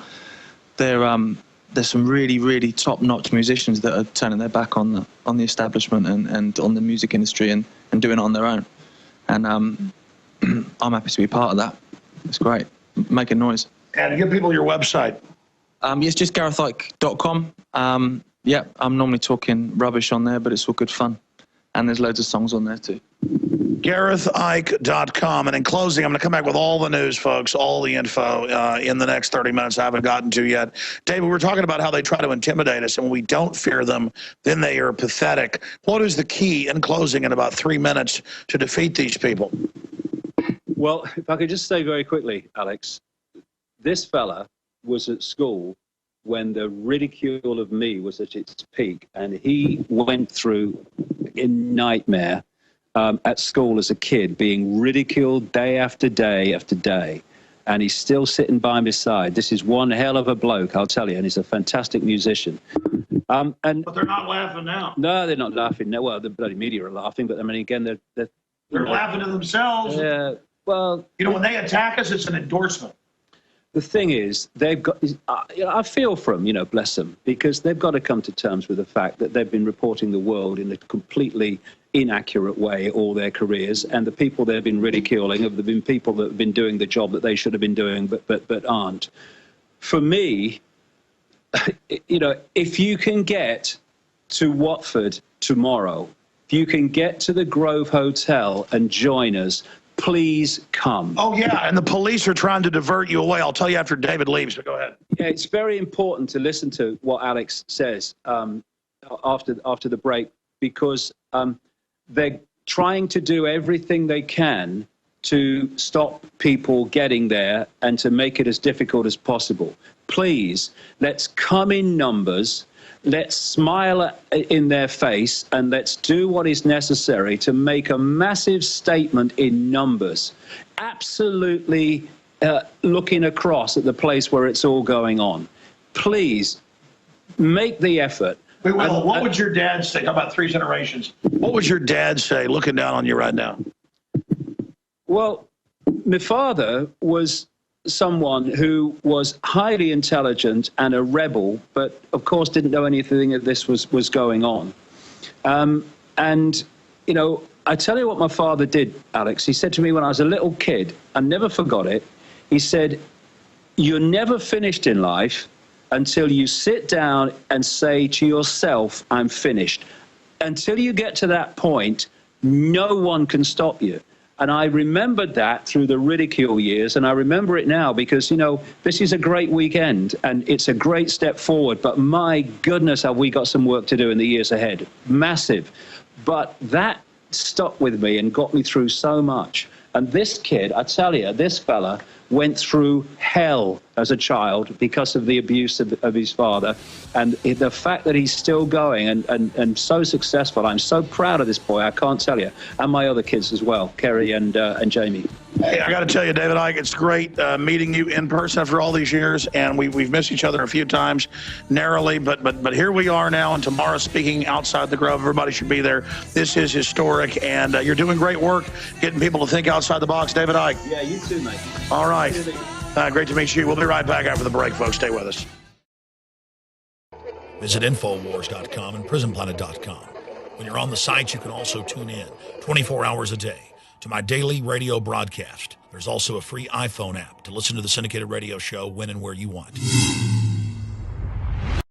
There's some really, really top-notch musicians that are turning their back on the establishment and on the music industry and doing it on their own. And I'm happy to be part of that. It's great. Making noise. And give people your website. Yes, just GarethIcke.com. Yeah, I'm normally talking rubbish on there, but it's all good fun. And there's loads of songs on there too. GarethIcke.com. And in closing, I'm going to come back with all the news, folks, all the info in the next 30 minutes I haven't gotten to yet. David, we're talking about how they try to intimidate us, and when we don't fear them, then they are pathetic. What is the key, in closing, in about 3 minutes to defeat these people? Well, if I could just say very quickly, Alex, this fella was at school when the ridicule of me was at its peak, and he went through a nightmare at school as a kid, being ridiculed day after day after day, and he's still sitting by my side. This is one hell of a bloke, I'll tell you, and he's a fantastic musician. But they're not laughing now. No, they're not laughing. No, well, the bloody media are laughing, but I mean, again, they're laughing to themselves. Yeah, well, you know, when they attack us, it's an endorsement. The thing is, they've got, I feel for them, you know, bless them, because they've got to come to terms with the fact that they've been reporting the world in a completely inaccurate way all their careers, and the people they've been ridiculing have been people that have been doing the job that they should have been doing but aren't. For me, you know, if you can get to Watford tomorrow, if you can get to the Grove Hotel and join us, please come. Oh, yeah, and the police are trying to divert you away. I'll tell you after David leaves, but go ahead. Yeah, it's very important to listen to what Alex says after the break, because they're trying to do everything they can to stop people getting there and to make it as difficult as possible. Please, let's come in numbers. Let's smile in their face, and let's do what is necessary to make a massive statement in numbers. Absolutely looking across at the place where it's all going on. Please, make the effort. We will. What would your dad say? How about 3 generations? What would your dad say looking down on you right now? Well, my father was someone who was highly intelligent and a rebel, but of course didn't know anything that this was going on. And, you know, I tell you what my father did, Alex. He said to me when I was a little kid, I never forgot it. He said, "You're never finished in life until you sit down and say to yourself, I'm finished. Until you get to that point, no one can stop you." And I remembered that through the ridicule years, and I remember it now because, you know, this is a great weekend and it's a great step forward, but my goodness, have we got some work to do in the years ahead. Massive. But that stuck with me and got me through so much. And this kid, I tell you, this fella went through hell as a child because of the abuse of his father. And the fact that he's still going and so successful, I'm so proud of this boy, I can't tell you. And my other kids as well, Kerry and Jamie. Hey, I got to tell you, David Icke, it's great meeting you in person after all these years, and we've missed each other a few times narrowly, but here we are now, and tomorrow speaking outside the Grove. Everybody should be there. This is historic, and you're doing great work getting people to think outside the box. David Icke. Yeah, you too, mate. All right. Great to meet you. We'll be right back after the break, folks. Stay with us. Visit Infowars.com and PrisonPlanet.com. When you're on the site, you can also tune in 24 hours a day to my daily radio broadcast. There's also a free iPhone app to listen to the syndicated radio show when and where you want.